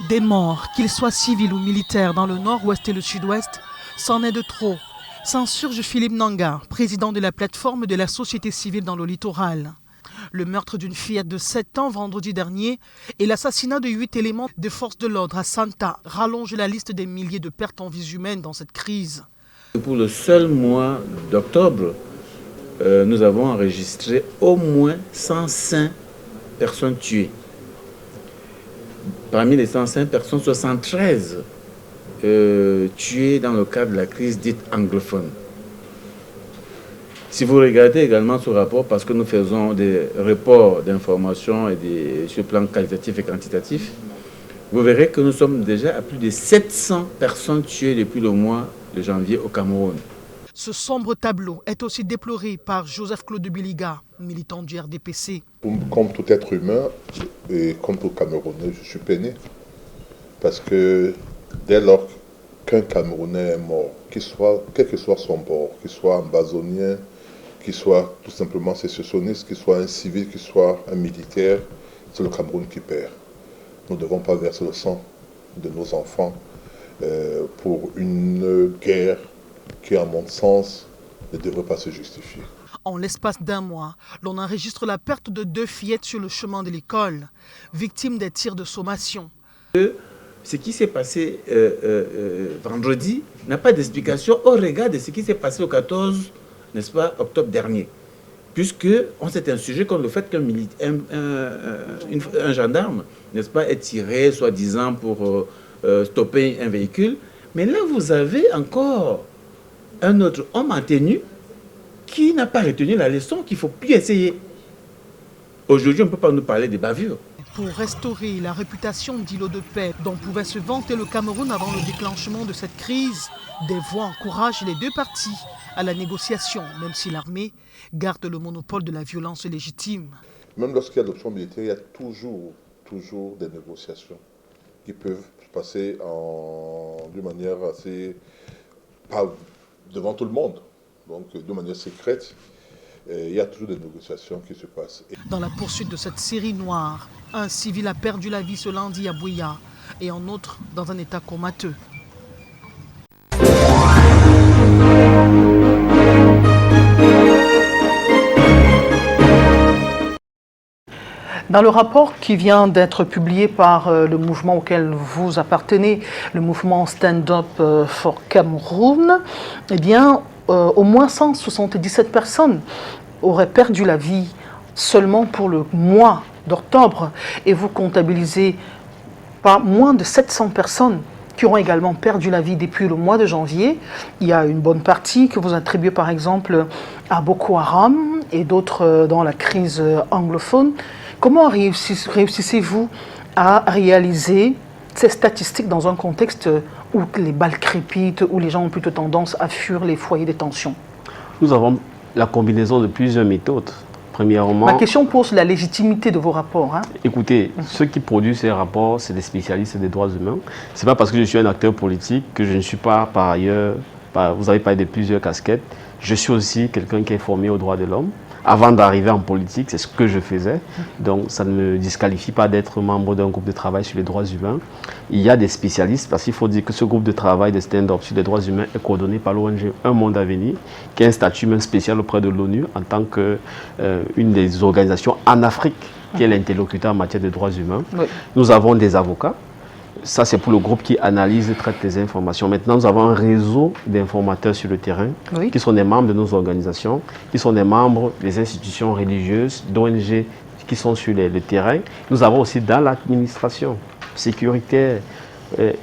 Des morts, qu'ils soient civils ou militaires, dans le nord-ouest et le sud-ouest, c'en est de trop. S'insurge Philippe Nanga, président de la plateforme de la société civile dans le littoral. Le meurtre d'une fillette de 7 ans vendredi dernier et l'assassinat de 8 éléments des forces de l'ordre à Santa rallongent la liste des milliers de pertes en vies humaines dans cette crise. Pour le seul mois d'octobre, nous avons enregistré au moins 105 personnes tuées. Parmi les 105 personnes, 73 tuées dans le cadre de la crise dite anglophone. Si vous regardez également ce rapport, parce que nous faisons des reports d'informations et sur le plan qualitatif et quantitatif, vous verrez que nous sommes déjà à plus de 700 personnes tuées depuis le mois de janvier au Cameroun. Ce sombre tableau est aussi déploré par Joseph-Claude Biliga, militant du RDPC. Comme tout être humain, et comme tout Camerounais, je suis peiné. Parce que dès lors qu'un Camerounais est mort, quel que soit son bord, qu'il soit ambazonien, qu'il soit tout simplement sécessionniste, qu'il soit un civil, qu'il soit un militaire, c'est le Cameroun qui perd. Nous ne devons pas verser le sang de nos enfants pour une guerre qui, à mon sens, ne devrait pas se justifier. En l'espace d'un mois, l'on enregistre la perte de 2 fillettes sur le chemin de l'école, victimes des tirs de sommation. Ce qui s'est passé vendredi n'a pas d'explication au regard de ce qui s'est passé au 14, n'est-ce pas, octobre dernier. Puisqu'on s'est insurgé contre le fait qu'un gendarme, n'est-ce pas, est tiré, soi-disant, pour stopper un véhicule. Mais là, vous avez encore un autre homme en tenue qui n'a pas retenu la leçon qu'il ne faut plus essayer. Aujourd'hui, on ne peut pas nous parler des bavures. Pour restaurer la réputation d'îlot de paix dont pouvait se vanter le Cameroun avant le déclenchement de cette crise, des voix encouragent les deux parties à la négociation, même si l'armée garde le monopole de la violence légitime. Même lorsqu'il y a l'option militaire, il y a toujours des négociations qui peuvent se passer d'une manière assez... pas devant tout le monde, donc de manière secrète. Il y a toujours des négociations qui se passent. Dans la poursuite de cette série noire, un civil a perdu la vie ce lundi à Bouya et un autre dans un état comateux. Dans le rapport qui vient d'être publié par le mouvement auquel vous appartenez, le mouvement Stand Up for Cameroun, eh bien, au moins 177 personnes auraient perdu la vie seulement pour le mois d'octobre. Et vous comptabilisez pas moins de 700 personnes qui ont également perdu la vie depuis le mois de janvier. Il y a une bonne partie que vous attribuez par exemple à Boko Haram et d'autres dans la crise anglophone. Comment réussissez-vous à réaliser ces statistiques dans un contexte où les balles crépitent, où les gens ont plutôt tendance à fuir les foyers de tension? Nous avons la combinaison de plusieurs méthodes. Premièrement, ma question pose la légitimité de vos rapports. Hein? Écoutez, ceux qui produisent ces rapports, c'est des spécialistes des droits humains. Ce n'est pas parce que je suis un acteur politique que je ne suis pas par ailleurs, vous avez parlé de plusieurs casquettes, je suis aussi quelqu'un qui est formé aux droits de l'homme. Avant d'arriver en politique, c'est ce que je faisais. Donc, ça ne me disqualifie pas d'être membre d'un groupe de travail sur les droits humains. Il y a des spécialistes, parce qu'il faut dire que ce groupe de travail de stand-up sur les droits humains est coordonné par l'ONG Un Monde à Venir, qui a un statut même spécial auprès de l'ONU en tant qu'une des organisations en Afrique qui est l'interlocuteur en matière de droits humains. Oui. Nous avons des avocats. Ça, c'est pour le groupe qui analyse et traite les informations. Maintenant, nous avons un réseau d'informateurs sur le terrain, oui, qui sont des membres de nos organisations, qui sont des membres des institutions religieuses, d'ONG qui sont sur le terrain. Nous avons aussi dans l'administration sécuritaire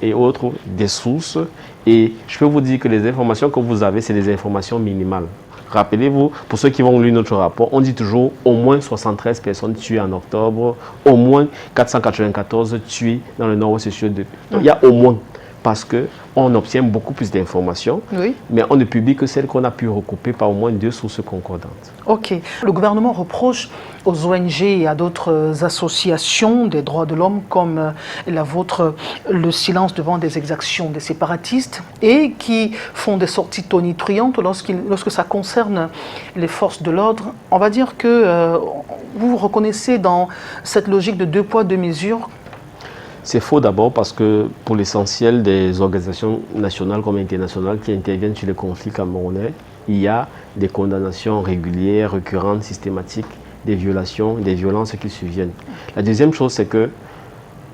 et autres des sources. Et je peux vous dire que les informations que vous avez, c'est des informations minimales. Rappelez-vous, pour ceux qui vont lire notre rapport, on dit toujours au moins 73 personnes tuées en octobre, au moins 494 tuées dans le nord-ouest sur 2. Donc il y a au moins, parce qu'on obtient beaucoup plus d'informations, oui, mais on ne publie que celles qu'on a pu recouper par au moins 2 sources concordantes. Ok. Le gouvernement reproche aux ONG et à d'autres associations des droits de l'homme comme la vôtre le silence devant des exactions des séparatistes et qui font des sorties tonitruantes lorsque ça concerne les forces de l'ordre. On va dire que vous vous reconnaissez dans cette logique de 2 poids 2 mesures. C'est faux d'abord parce que pour l'essentiel des organisations nationales comme internationales qui interviennent sur les conflits camerounais, il y a des condamnations régulières, récurrentes, systématiques, des violations, des violences qui surviennent. La deuxième chose, c'est que,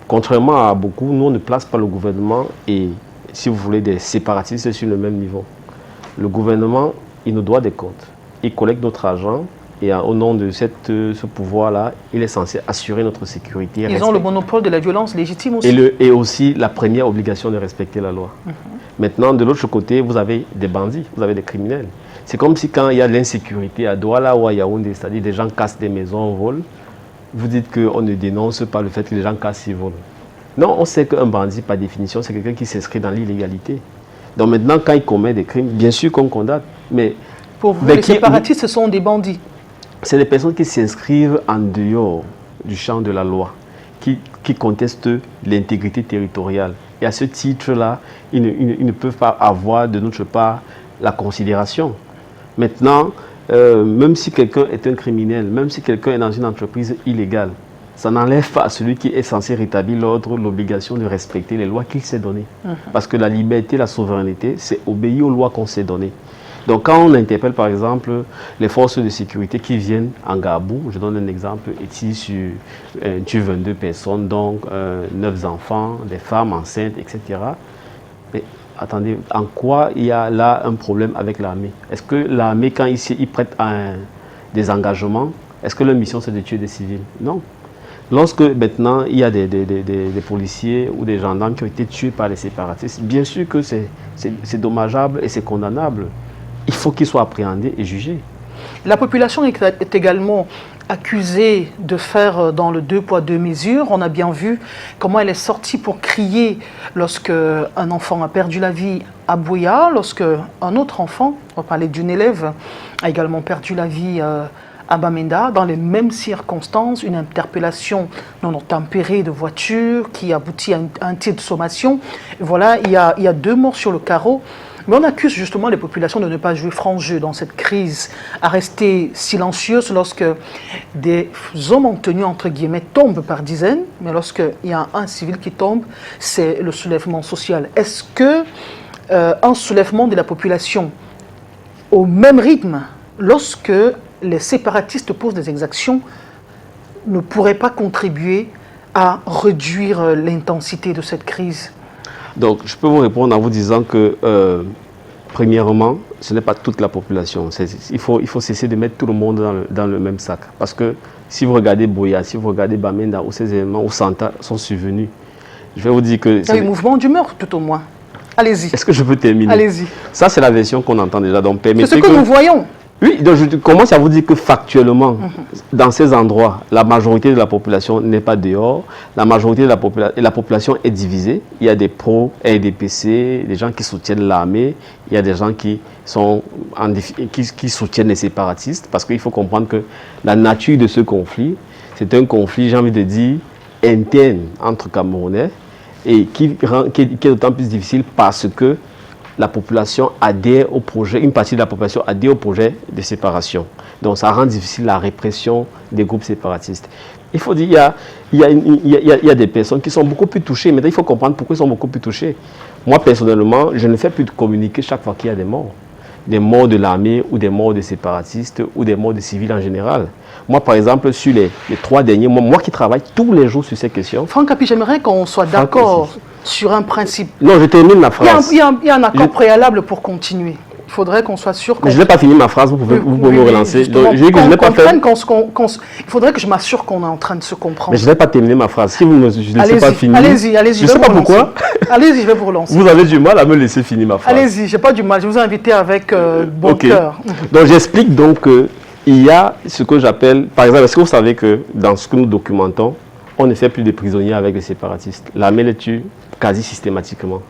contrairement à beaucoup, nous on ne place pas le gouvernement et, si vous voulez, des séparatistes sur le même niveau. Le gouvernement, il nous doit des comptes. Il collecte notre argent. Et au nom de ce pouvoir-là, il est censé assurer notre sécurité. Ils ont le monopole de la violence légitime aussi. Et aussi la première obligation de respecter la loi. Maintenant, de l'autre côté, vous avez des bandits, vous avez des criminels. C'est comme si quand il y a l'insécurité à Douala ou à Yaoundé, c'est-à-dire des gens cassent des maisons, volent, vous dites qu'on ne dénonce pas le fait que les gens cassent et volent. Non, on sait qu'un bandit, par définition, c'est quelqu'un qui s'inscrit dans l'illégalité. Donc maintenant, quand il commet des crimes, bien sûr qu'on condamne. Mais pour vous, les séparatistes, ce sont des bandits. C'est des personnes qui s'inscrivent en dehors du champ de la loi, qui contestent l'intégrité territoriale. Et à ce titre-là, ils ne peuvent pas avoir de notre part la considération. Maintenant, même si quelqu'un est un criminel, même si quelqu'un est dans une entreprise illégale, ça n'enlève pas à celui qui est censé rétablir l'ordre l'obligation de respecter les lois qu'il s'est données. Parce que la liberté, la souveraineté, c'est obéir aux lois qu'on s'est données. Donc quand on interpelle par exemple les forces de sécurité qui viennent en Gabou, je donne un exemple, ici tue 22 personnes, donc 9 enfants, des femmes enceintes, etc. Mais attendez, en quoi il y a là un problème avec l'armée? Est-ce que l'armée, quand ils prêtent des engagements, est-ce que leur mission c'est de tuer des civils? Non. Lorsque maintenant il y a des policiers ou des gendarmes qui ont été tués par les séparatistes, bien sûr que c'est dommageable et c'est condamnable. Il faut qu'ils soient appréhendés et jugés. La population est également accusée de faire dans le 2 poids 2 mesures. On a bien vu comment elle est sortie pour crier lorsque un enfant a perdu la vie à Buea, lorsque un autre enfant, on va parler d'une élève, a également perdu la vie à Bamenda, dans les mêmes circonstances, une interpellation non tempérée de voiture qui aboutit à un tir de sommation. Voilà, il y a 2 morts sur le carreau. Mais on accuse justement les populations de ne pas jouer franc jeu dans cette crise, à rester silencieuses lorsque des hommes en tenue, entre guillemets, tombent par dizaines, mais lorsqu'il y a un civil qui tombe, c'est le soulèvement social. Est-ce que un soulèvement de la population au même rythme, lorsque les séparatistes posent des exactions, ne pourrait pas contribuer à réduire l'intensité de cette crise? Donc, je peux vous répondre en vous disant que, premièrement, ce n'est pas toute la population. Il faut cesser de mettre tout le monde dans le même sac. Parce que si vous regardez Buea, si vous regardez Bamenda, où ces événements, où Santa sont survenus, je vais vous dire que... Il y a eu mouvement d'humeur, tout au moins. Allez-y. Est-ce que je peux terminer? Allez-y. Ça, c'est la version qu'on entend déjà. Donc, c'est ce que nous voyons. Oui, donc je commence à vous dire que factuellement, dans ces endroits, la majorité de la population n'est pas dehors. La majorité de la population est divisée. Il y a des pro-RDPC, des gens qui soutiennent l'armée. Il y a des gens qui soutiennent les séparatistes. Parce qu'il faut comprendre que la nature de ce conflit, c'est un conflit, j'ai envie de dire, interne entre Camerounais et qui est d'autant plus difficile parce que la population adhère au projet, une partie de la population adhère au projet de séparation. Donc ça rend difficile la répression des groupes séparatistes. Il faut dire, il y a des personnes qui sont beaucoup plus touchées. Maintenant, il faut comprendre pourquoi ils sont beaucoup plus touchés. Moi, personnellement, je ne fais plus de communiquer chaque fois qu'il y a des morts. Des morts de l'armée ou des morts de séparatistes ou des morts de civils en général. Moi, par exemple, sur les 3 derniers mois, moi qui travaille tous les jours sur ces questions. Franck Api, j'aimerais qu'on soit d'accord sur un principe. Non, je termine ma phrase. Il y a un accord préalable pour continuer. Il faudrait qu'on soit sûr. Je n'ai pas fini ma phrase, vous pouvez me relancer. Donc, je n'ai pas fait... Il faudrait que je m'assure qu'on est en train de se comprendre. Mais je n'ai pas terminé ma phrase. Si vous ne me laissez pas finir. Allez-y, je ne sais pas pourquoi. Allez-y, je vais vous relancer. Vous avez du mal à me laisser finir ma phrase. Allez-y, je n'ai pas du mal. Je vous ai invité avec bon cœur. Donc j'explique donc qu'il y a ce que j'appelle, par exemple, est-ce que vous savez que dans ce que nous documentons, on ne fait plus de prisonniers avec les séparatistes. L'armée les tue quasi systématiquement.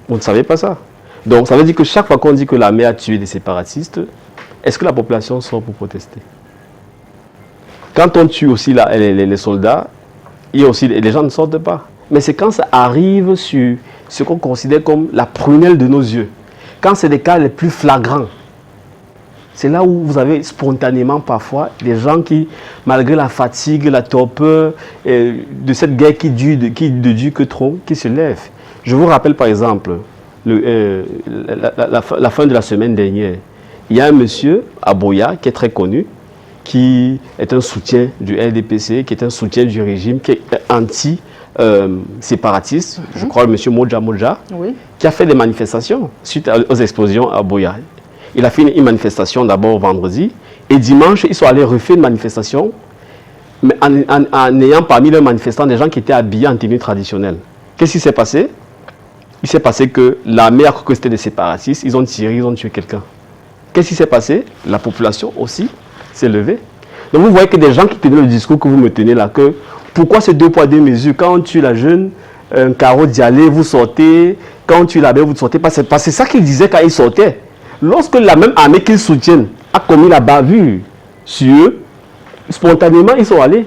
Vous ne savez pas ça? Donc ça veut dire que chaque fois qu'on dit que l'armée a tué des séparatistes, est-ce que la population sort pour protester? Quand on tue aussi les soldats, les gens ne sortent pas. Mais c'est quand ça arrive sur ce qu'on considère comme la prunelle de nos yeux. Quand c'est des cas les plus flagrants. C'est là où vous avez spontanément parfois des gens qui, malgré la fatigue, la torpeur de cette guerre qui ne dure que trop, qui se lèvent. Je vous rappelle par exemple, la fin de la semaine dernière, il y a un monsieur à Boya qui est très connu, qui est un soutien du RDPC, qui est un soutien du régime, qui est anti-séparatiste, je crois le monsieur Modja, qui a fait des manifestations suite aux explosions à Boya. Il a fait une manifestation d'abord vendredi, et dimanche, ils sont allés refaire une manifestation, mais en ayant parmi leurs manifestants des gens qui étaient habillés en tenue traditionnelle. Qu'est-ce qui s'est passé? Il s'est passé que l'armée a cru que c'était des séparatistes, ils ont tiré, ils ont tué quelqu'un. Qu'est-ce qui s'est passé? La population aussi s'est levée. Donc vous voyez que des gens qui tenaient le discours que vous me tenez là, que pourquoi ces 2 poids 2 mesures? Quand on tue la jeune, un carreau d'y aller, vous sortez, quand on tue la belle, vous sortez pas. C'est ça qu'ils disaient quand ils sortaient. Lorsque la même armée qu'ils soutiennent a commis la bavure sur eux, spontanément ils sont allés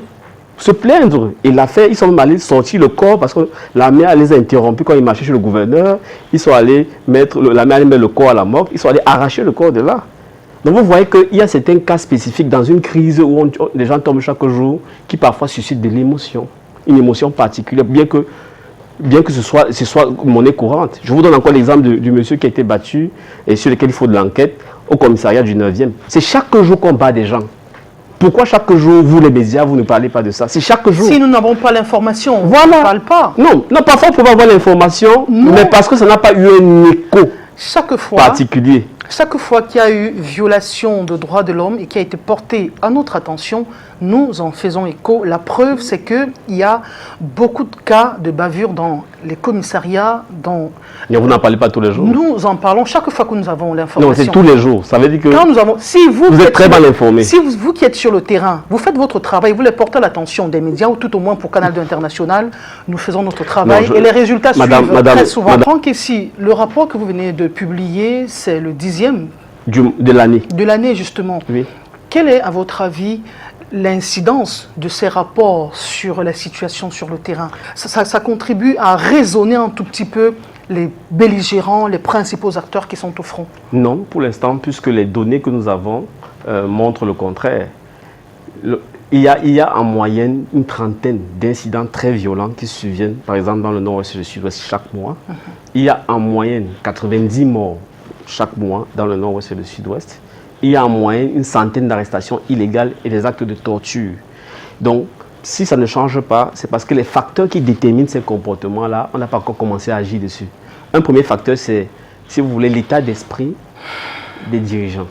se plaindre. Et l'affaire, ils sont même allés sortir le corps parce que l'armée les a interrompus quand ils marchaient chez le gouverneur. Ils sont allés l'armée allait mettre le corps à la morgue. Ils sont allés arracher le corps de là. Donc vous voyez qu'il y a certains cas spécifiques dans une crise où les gens tombent chaque jour qui parfois suscitent de l'émotion. Une émotion particulière, bien que ce soit monnaie courante. Je vous donne encore l'exemple du monsieur qui a été battu et sur lequel il faut de l'enquête au commissariat du 9e. C'est chaque jour qu'on bat des gens. Pourquoi chaque jour, vous les médias, vous ne parlez pas de ça? C'est chaque jour. Si nous n'avons pas l'information, on ne parle pas. Non, parfois on peut avoir l'information, mais parce que ça n'a pas eu un écho particulier. Chaque fois qu'il y a eu violation de droits de l'homme et qui a été portée à notre attention, nous en faisons écho. La preuve, c'est qu'il y a beaucoup de cas de bavure dans les commissariats. Mais vous n'en parlez pas tous les jours? Nous en parlons chaque fois que nous avons l'information. Non, c'est tous les jours. Ça veut dire que vous êtes très mal informé. Si vous qui êtes sur le terrain, vous faites votre travail, vous les portez à l'attention des médias, ou tout au moins pour Canal 2 International, nous faisons notre travail et les résultats suivent très souvent. Franck, ici, le rapport que vous venez de publier, c'est le 10e de l'année. De l'année, justement. Oui. Quelle est, à votre avis, l'incidence de ces rapports sur la situation sur le terrain? Ça contribue à raisonner un tout petit peu les belligérants, les principaux acteurs qui sont au front? Non, pour l'instant, puisque les données que nous avons montrent le contraire. Il y a en moyenne une trentaine d'incidents très violents qui surviennent, par exemple dans le nord-ouest et le sud-ouest chaque mois. Il y a en moyenne 90 morts chaque mois dans le nord-ouest et le sud-ouest. Il y a en moyenne une centaine d'arrestations illégales et des actes de torture. Donc, si ça ne change pas, c'est parce que les facteurs qui déterminent ces comportements-là, on n'a pas encore commencé à agir dessus. Un premier facteur, c'est, si vous voulez, l'état d'esprit des dirigeants.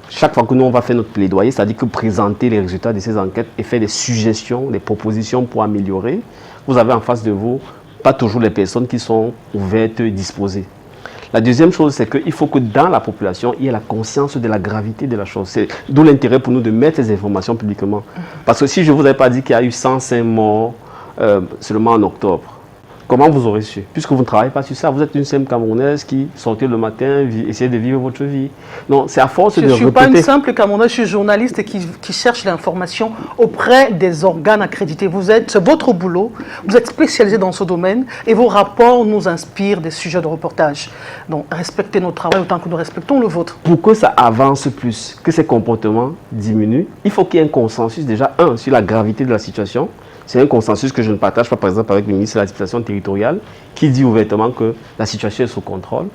Chaque fois que nous, on va faire notre plaidoyer, c'est-à-dire que présenter les résultats de ces enquêtes et faire des suggestions, des propositions pour améliorer, vous avez en face de vous pas toujours les personnes qui sont ouvertes et disposées. La deuxième chose, c'est qu'il faut que dans la population, il y ait la conscience de la gravité de la chose. C'est d'où l'intérêt pour nous de mettre ces informations publiquement. Parce que si je ne vous avais pas dit qu'il y a eu 105 morts seulement en octobre, comment vous aurez su? Puisque vous ne travaillez pas sur ça, vous êtes une simple Camerounaise qui sortait le matin, essayait de vivre votre vie. Non, c'est à force de répéter. Je ne suis pas une simple Camerounaise, je suis journaliste qui cherche l'information auprès des organes accrédités. C'est votre boulot, vous êtes spécialisé dans ce domaine et vos rapports nous inspirent des sujets de reportage. Donc respectez notre travail autant que nous respectons le vôtre. Pour que ça avance plus, que ces comportements diminuent, il faut qu'il y ait un consensus déjà, sur la gravité de la situation. C'est un consensus que je ne partage pas, par exemple, avec le ministre de l'Administration territoriale, qui dit ouvertement que la situation est sous contrôle.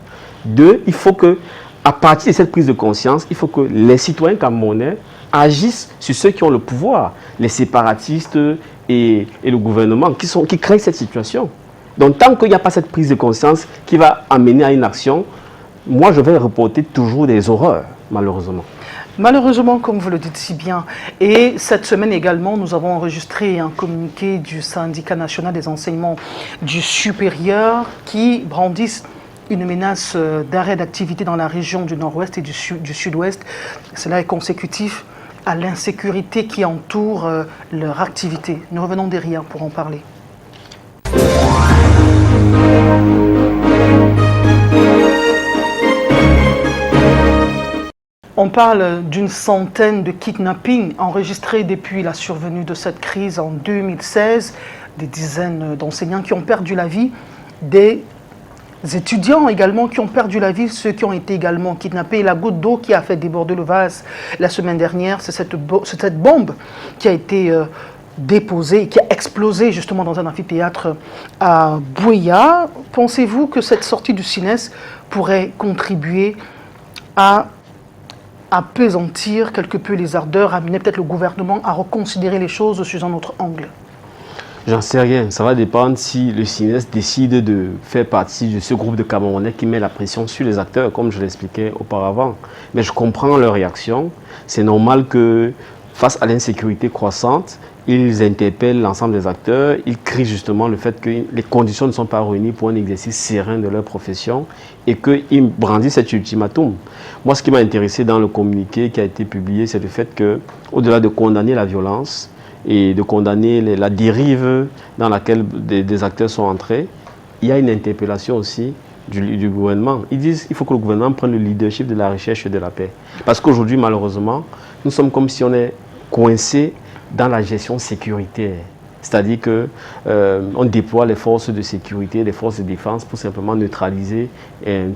2, il faut que, à partir de cette prise de conscience, il faut que les citoyens camerounais agissent sur ceux qui ont le pouvoir, les séparatistes et le gouvernement, qui créent cette situation. Donc, tant qu'il n'y a pas cette prise de conscience qui va amener à une action, moi, je vais reporter toujours des horreurs, malheureusement. Malheureusement, comme vous le dites si bien, et cette semaine également, nous avons enregistré un communiqué du syndicat national des enseignements du supérieur qui brandissent une menace d'arrêt d'activité dans la région du nord-ouest et du sud-ouest. Cela est consécutif à l'insécurité qui entoure leur activité. Nous revenons derrière pour en parler. On parle d'une centaine de kidnappings enregistrés depuis la survenue de cette crise en 2016. Des dizaines d'enseignants qui ont perdu la vie, des étudiants également qui ont perdu la vie, ceux qui ont été également kidnappés. La goutte d'eau qui a fait déborder le vase la semaine dernière, c'est cette bombe qui a été déposée, qui a explosé justement dans un amphithéâtre à Buea. Pensez-vous que cette sortie du CNES pourrait contribuer à apaisantir quelque peu les ardeurs, amener peut-être le gouvernement à reconsidérer les choses sous un autre angle? J'en sais rien. Ça va dépendre si le CNES décide de faire partie de ce groupe de Camerounais qui met la pression sur les acteurs, comme je l'expliquais auparavant. Mais je comprends leur réaction. C'est normal que, face à l'insécurité croissante, ils interpellent l'ensemble des acteurs, ils crient justement le fait que les conditions ne sont pas réunies pour un exercice serein de leur profession et qu'ils brandissent cet ultimatum. Moi, ce qui m'a intéressé dans le communiqué qui a été publié, c'est le fait que, au-delà de condamner la violence et de condamner la dérive dans laquelle des acteurs sont entrés, il y a une interpellation aussi du gouvernement. Ils disent qu'il faut que le gouvernement prenne le leadership de la recherche de la paix. Parce qu'aujourd'hui, malheureusement, nous sommes comme si on est coincé dans la gestion sécuritaire. C'est-à-dire qu'on déploie les forces de sécurité, les forces de défense pour simplement neutraliser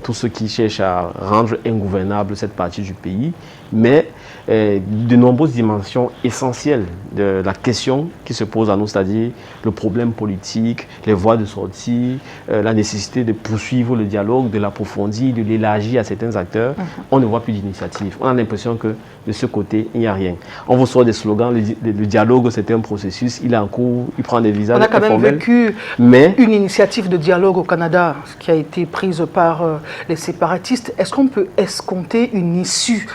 tous ceux qui cherchent à rendre ingouvernable cette partie du pays. Mais de nombreuses dimensions essentielles de la question qui se pose à nous, c'est-à-dire le problème politique, les voies de sortie, la nécessité de poursuivre le dialogue, de l'approfondir, de l'élargir à certains acteurs, on ne voit plus d'initiative. On a l'impression que de ce côté, il n'y a rien. On vous sort des slogans, le dialogue c'est un processus, il est en cours, il prend des visages informels. On a quand même vécu une initiative de dialogue au Canada qui a été prise par les séparatistes. Est-ce qu'on peut escompter une issue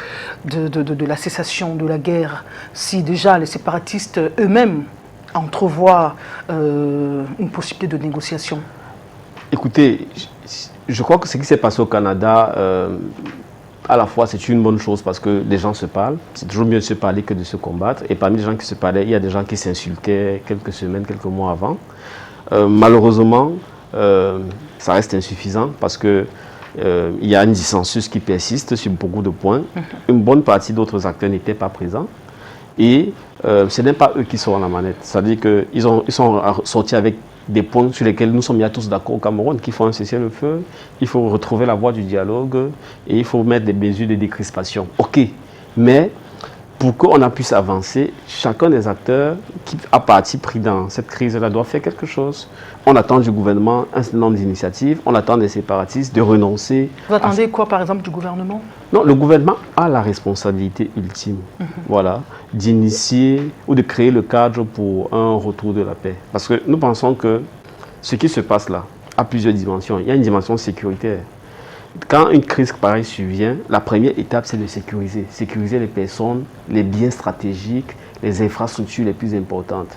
de la cessation de la guerre si déjà les séparatistes eux-mêmes entrevoient une possibilité de négociation? Écoutez, je crois que ce qui s'est passé au Canada, à la fois c'est une bonne chose parce que les gens se parlent. C'est toujours mieux de se parler que de se combattre. Et parmi les gens qui se parlaient, il y a des gens qui s'insultaient quelques semaines, quelques mois avant. Malheureusement, ça reste insuffisant parce que il y a un dissensus qui persiste sur beaucoup de points. Une bonne partie d'autres acteurs n'étaient pas présents. Et ce n'est pas eux qui sont à la manette. C'est-à-dire qu'ils sont sortis avec des points sur lesquels nous sommes tous d'accord au Cameroun, qu'il faut un cessez-le-feu, il faut retrouver la voie du dialogue et il faut mettre des mesures de décrispation. Ok, mais pour qu'on puisse avancer, chacun des acteurs qui a parti pris dans cette crise-là doit faire quelque chose. On attend du gouvernement un certain nombre d'initiatives, on attend des séparatistes de renoncer. Vous attendez quoi par exemple du gouvernement? Non, le gouvernement a la responsabilité ultime, voilà, d'initier ou de créer le cadre pour un retour de la paix. Parce que nous pensons que ce qui se passe là a plusieurs dimensions. Il y a une dimension sécuritaire. Quand une crise pareille survient, la première étape, c'est de sécuriser. Sécuriser les personnes, les biens stratégiques, les infrastructures les plus importantes.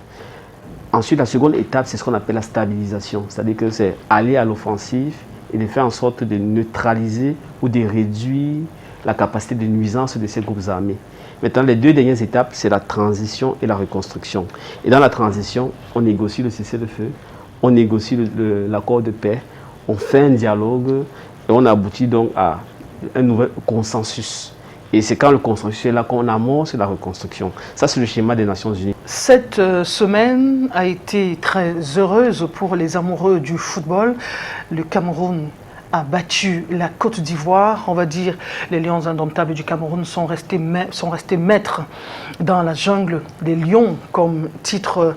Ensuite, la seconde étape, c'est ce qu'on appelle la stabilisation. C'est-à-dire que c'est aller à l'offensive et de faire en sorte de neutraliser ou de réduire la capacité de nuisance de ces groupes armés. Maintenant, les deux dernières étapes, c'est la transition et la reconstruction. Et dans la transition, on négocie le cessez-le-feu, on négocie l'accord de paix, on fait un dialogue et on aboutit donc à un nouvel consensus. Et c'est quand le consensus est là qu'on amorce la reconstruction. Ça, c'est le schéma des Nations Unies. Cette semaine a été très heureuse pour les amoureux du football. Le Cameroun a battu la Côte d'Ivoire. On va dire les Lions indomptables du Cameroun sont restés maîtres dans la jungle des lions, comme titre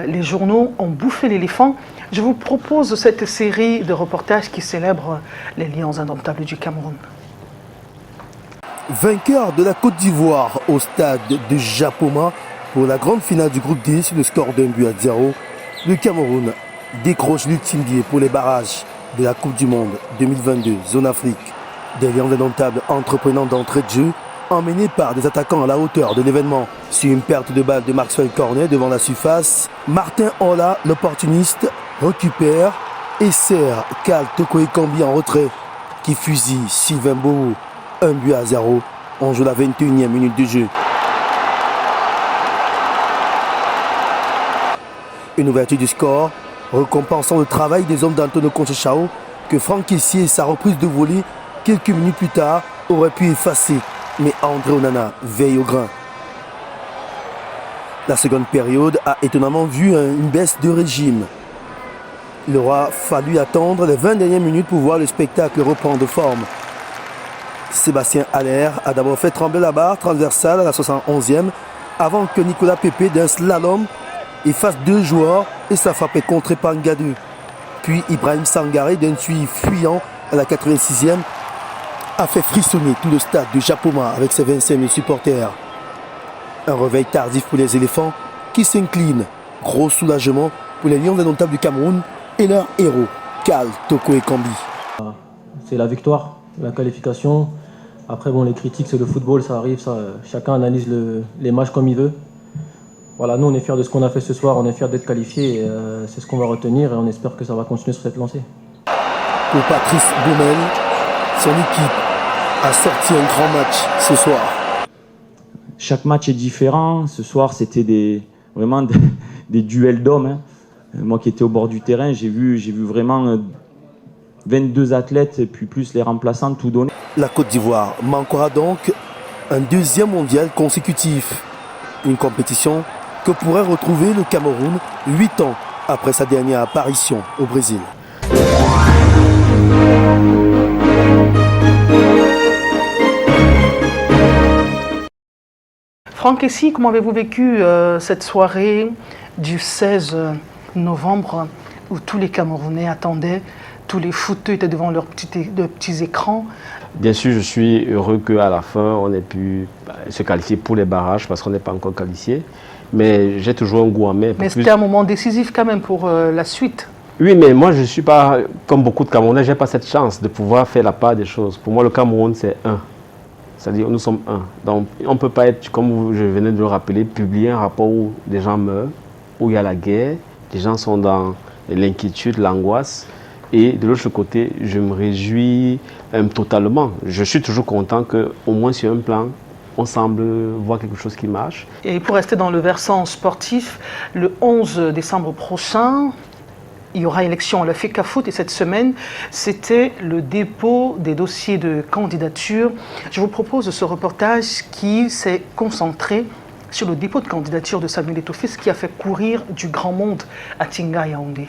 les journaux, ont bouffé l'éléphant. Je vous propose cette série de reportages qui célèbre les Lions indomptables du Cameroun. Vainqueur de la Côte d'Ivoire au stade de Japoma pour la grande finale du groupe D sur le score d'1-0, le Cameroun décroche l'ultime billet pour les barrages de la Coupe du Monde 2022 Zone Afrique. Des Lions indomptables entreprenant d'entrée de jeu, emmenés par des attaquants à la hauteur de l'événement. Sur une perte de balle de Maxwell Cornet devant la surface, Martin Ola, l'opportuniste, récupère et sert Karl Toko Ekambi en retrait, qui fusille Sylvain Bourou. 1-0, on joue la 21e minute de jeu. Une ouverture du score, récompensant le travail des hommes d'Antonio Conchechao, que Franck Kessié et sa reprise de volée, quelques minutes plus tard, auraient pu effacer. Mais André Onana veille au grain. La seconde période a étonnamment vu une baisse de régime. Il aura fallu attendre les 20 dernières minutes pour voir le spectacle reprendre forme. Sébastien Haller a d'abord fait trembler la barre transversale à la 71e avant que Nicolas Pépé d'un slalom efface deux joueurs et sa frappe est contrée par Ngadou. Puis Ibrahim Sangaré d'un tuyau fuyant à la 86e a fait frissonner tout le stade de Japoma avec ses 25 000 supporters. Un réveil tardif pour les éléphants qui s'inclinent. Gros soulagement pour les Lions indomptables du Cameroun et leur héros, Karl Toko Ekambi. C'est la victoire, la qualification. Après, bon, les critiques, c'est le football, ça arrive, chacun analyse les matchs comme il veut. Voilà, nous, on est fiers de ce qu'on a fait ce soir, on est fiers d'être qualifiés, et c'est ce qu'on va retenir, et on espère que ça va continuer sur cette lancée. Pour Patrice Baumel, son équipe a sorti un grand match ce soir. Chaque match est différent. Ce soir, c'était vraiment des duels d'hommes. Hein. Moi qui étais au bord du terrain, j'ai vu vraiment 22 athlètes et puis plus les remplaçants, tout donner. La Côte d'Ivoire manquera donc un deuxième mondial consécutif. Une compétition que pourrait retrouver le Cameroun 8 ans après sa dernière apparition au Brésil. Franck Kessié, comment avez-vous vécu cette soirée du 16 novembre où tous les Camerounais attendaient, tous les footeux étaient devant leurs petits écrans? Bien sûr, je suis heureux qu'à la fin, on ait pu se qualifier pour les barrages parce qu'on n'est pas encore qualifié. Mais j'ai toujours un goût amer. Mais c'était un moment décisif quand même pour la suite. Oui, mais moi, je ne suis pas, comme beaucoup de Camerounais, je n'ai pas cette chance de pouvoir faire la part des choses. Pour moi, le Cameroun, c'est un. C'est-à-dire, nous sommes un. Donc, on ne peut pas être, comme je venais de le rappeler, publier un rapport où des gens meurent, où il y a la guerre, les gens sont dans l'inquiétude, l'angoisse. Et de l'autre côté, je me réjouis totalement. Je suis toujours content qu'au moins sur un plan, on semble voir quelque chose qui marche. Et pour rester dans le versant sportif, le 11 décembre prochain, il y aura élection à la FECAFOOT et cette semaine, c'était le dépôt des dossiers de candidature. Je vous propose ce reportage qui s'est concentré sur le dépôt de candidature de Samuel Eto'o, ce qui a fait courir du grand monde à Tinga Yaoundé.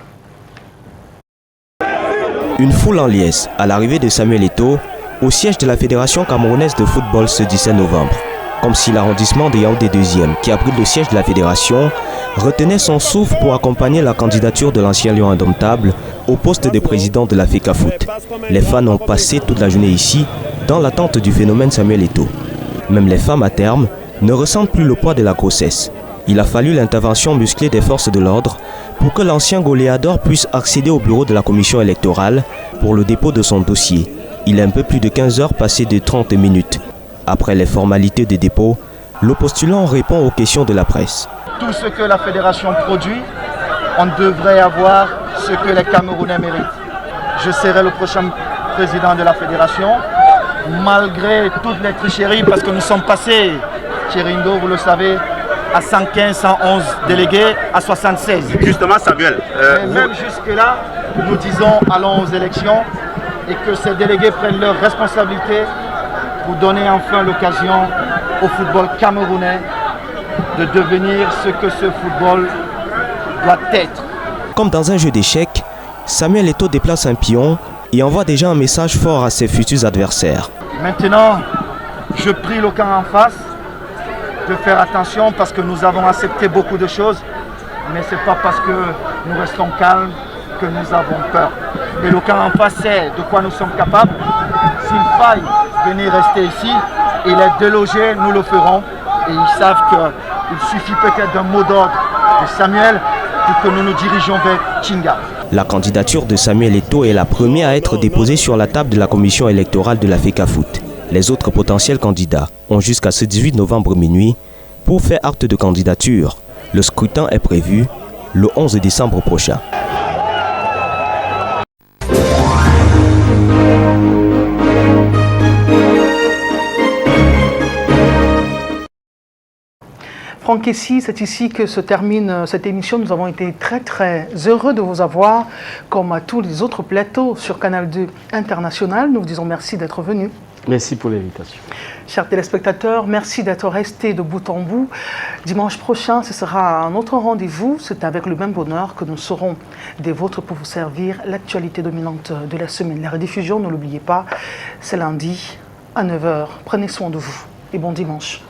Une foule en liesse à l'arrivée de Samuel Eto'o au siège de la Fédération camerounaise de football ce 17 novembre. Comme si l'arrondissement de Yaoundé 2e, qui abrite le siège de la Fédération, retenait son souffle pour accompagner la candidature de l'ancien Lion indomptable au poste de président de la FECAFOOT. Les fans ont passé toute la journée ici, dans l'attente du phénomène Samuel Eto'o. Même les femmes à terme ne ressentent plus le poids de la grossesse. Il a fallu l'intervention musclée des forces de l'ordre pour que l'ancien goléador puisse accéder au bureau de la commission électorale pour le dépôt de son dossier. Il est un peu plus de 15 heures passées de 30 minutes. Après les formalités de dépôt, le postulant répond aux questions de la presse. Tout ce que la fédération produit, on devrait avoir ce que les Camerounais méritent. je serai le prochain président de la fédération, malgré toutes les tricheries, parce que nous sommes passés, Chérindo, vous le savez, à 115, 111 délégués, à 76. Justement, Samuel. Même jusque-là, nous disons allons aux élections et que ces délégués prennent leurs responsabilités pour donner enfin l'occasion au football camerounais de devenir ce que ce football doit être. Comme dans un jeu d'échecs, Samuel Eto'o déplace un pion et envoie déjà un message fort à ses futurs adversaires. Maintenant, je prie le camp en face de faire attention parce que nous avons accepté beaucoup de choses, mais ce n'est pas parce que nous restons calmes que nous avons peur. Et le camp en face sait de quoi nous sommes capables. S'il faille venir rester ici et les déloger, nous le ferons. Et ils savent qu'il suffit peut-être d'un mot d'ordre de Samuel pour que nous nous dirigeons vers Chinga. La candidature de Samuel Eto'o est la première à être déposée sur la table de la commission électorale de la FECAFOOT. Les autres potentiels candidats ont jusqu'à ce 18 novembre minuit pour faire acte de candidature. Le scrutin est prévu le 11 décembre prochain. Franck Essi, c'est ici que se termine cette émission. Nous avons été très heureux de vous avoir, comme à tous les autres plateaux sur Canal 2 International. Nous vous disons merci d'être venus. Merci pour l'invitation. Chers téléspectateurs, merci d'être restés de bout en bout. Dimanche prochain, ce sera un autre rendez-vous. C'est avec le même bonheur que nous serons des vôtres pour vous servir l'actualité dominante de la semaine. La rediffusion, ne l'oubliez pas, c'est lundi à 9h. Prenez soin de vous et bon dimanche.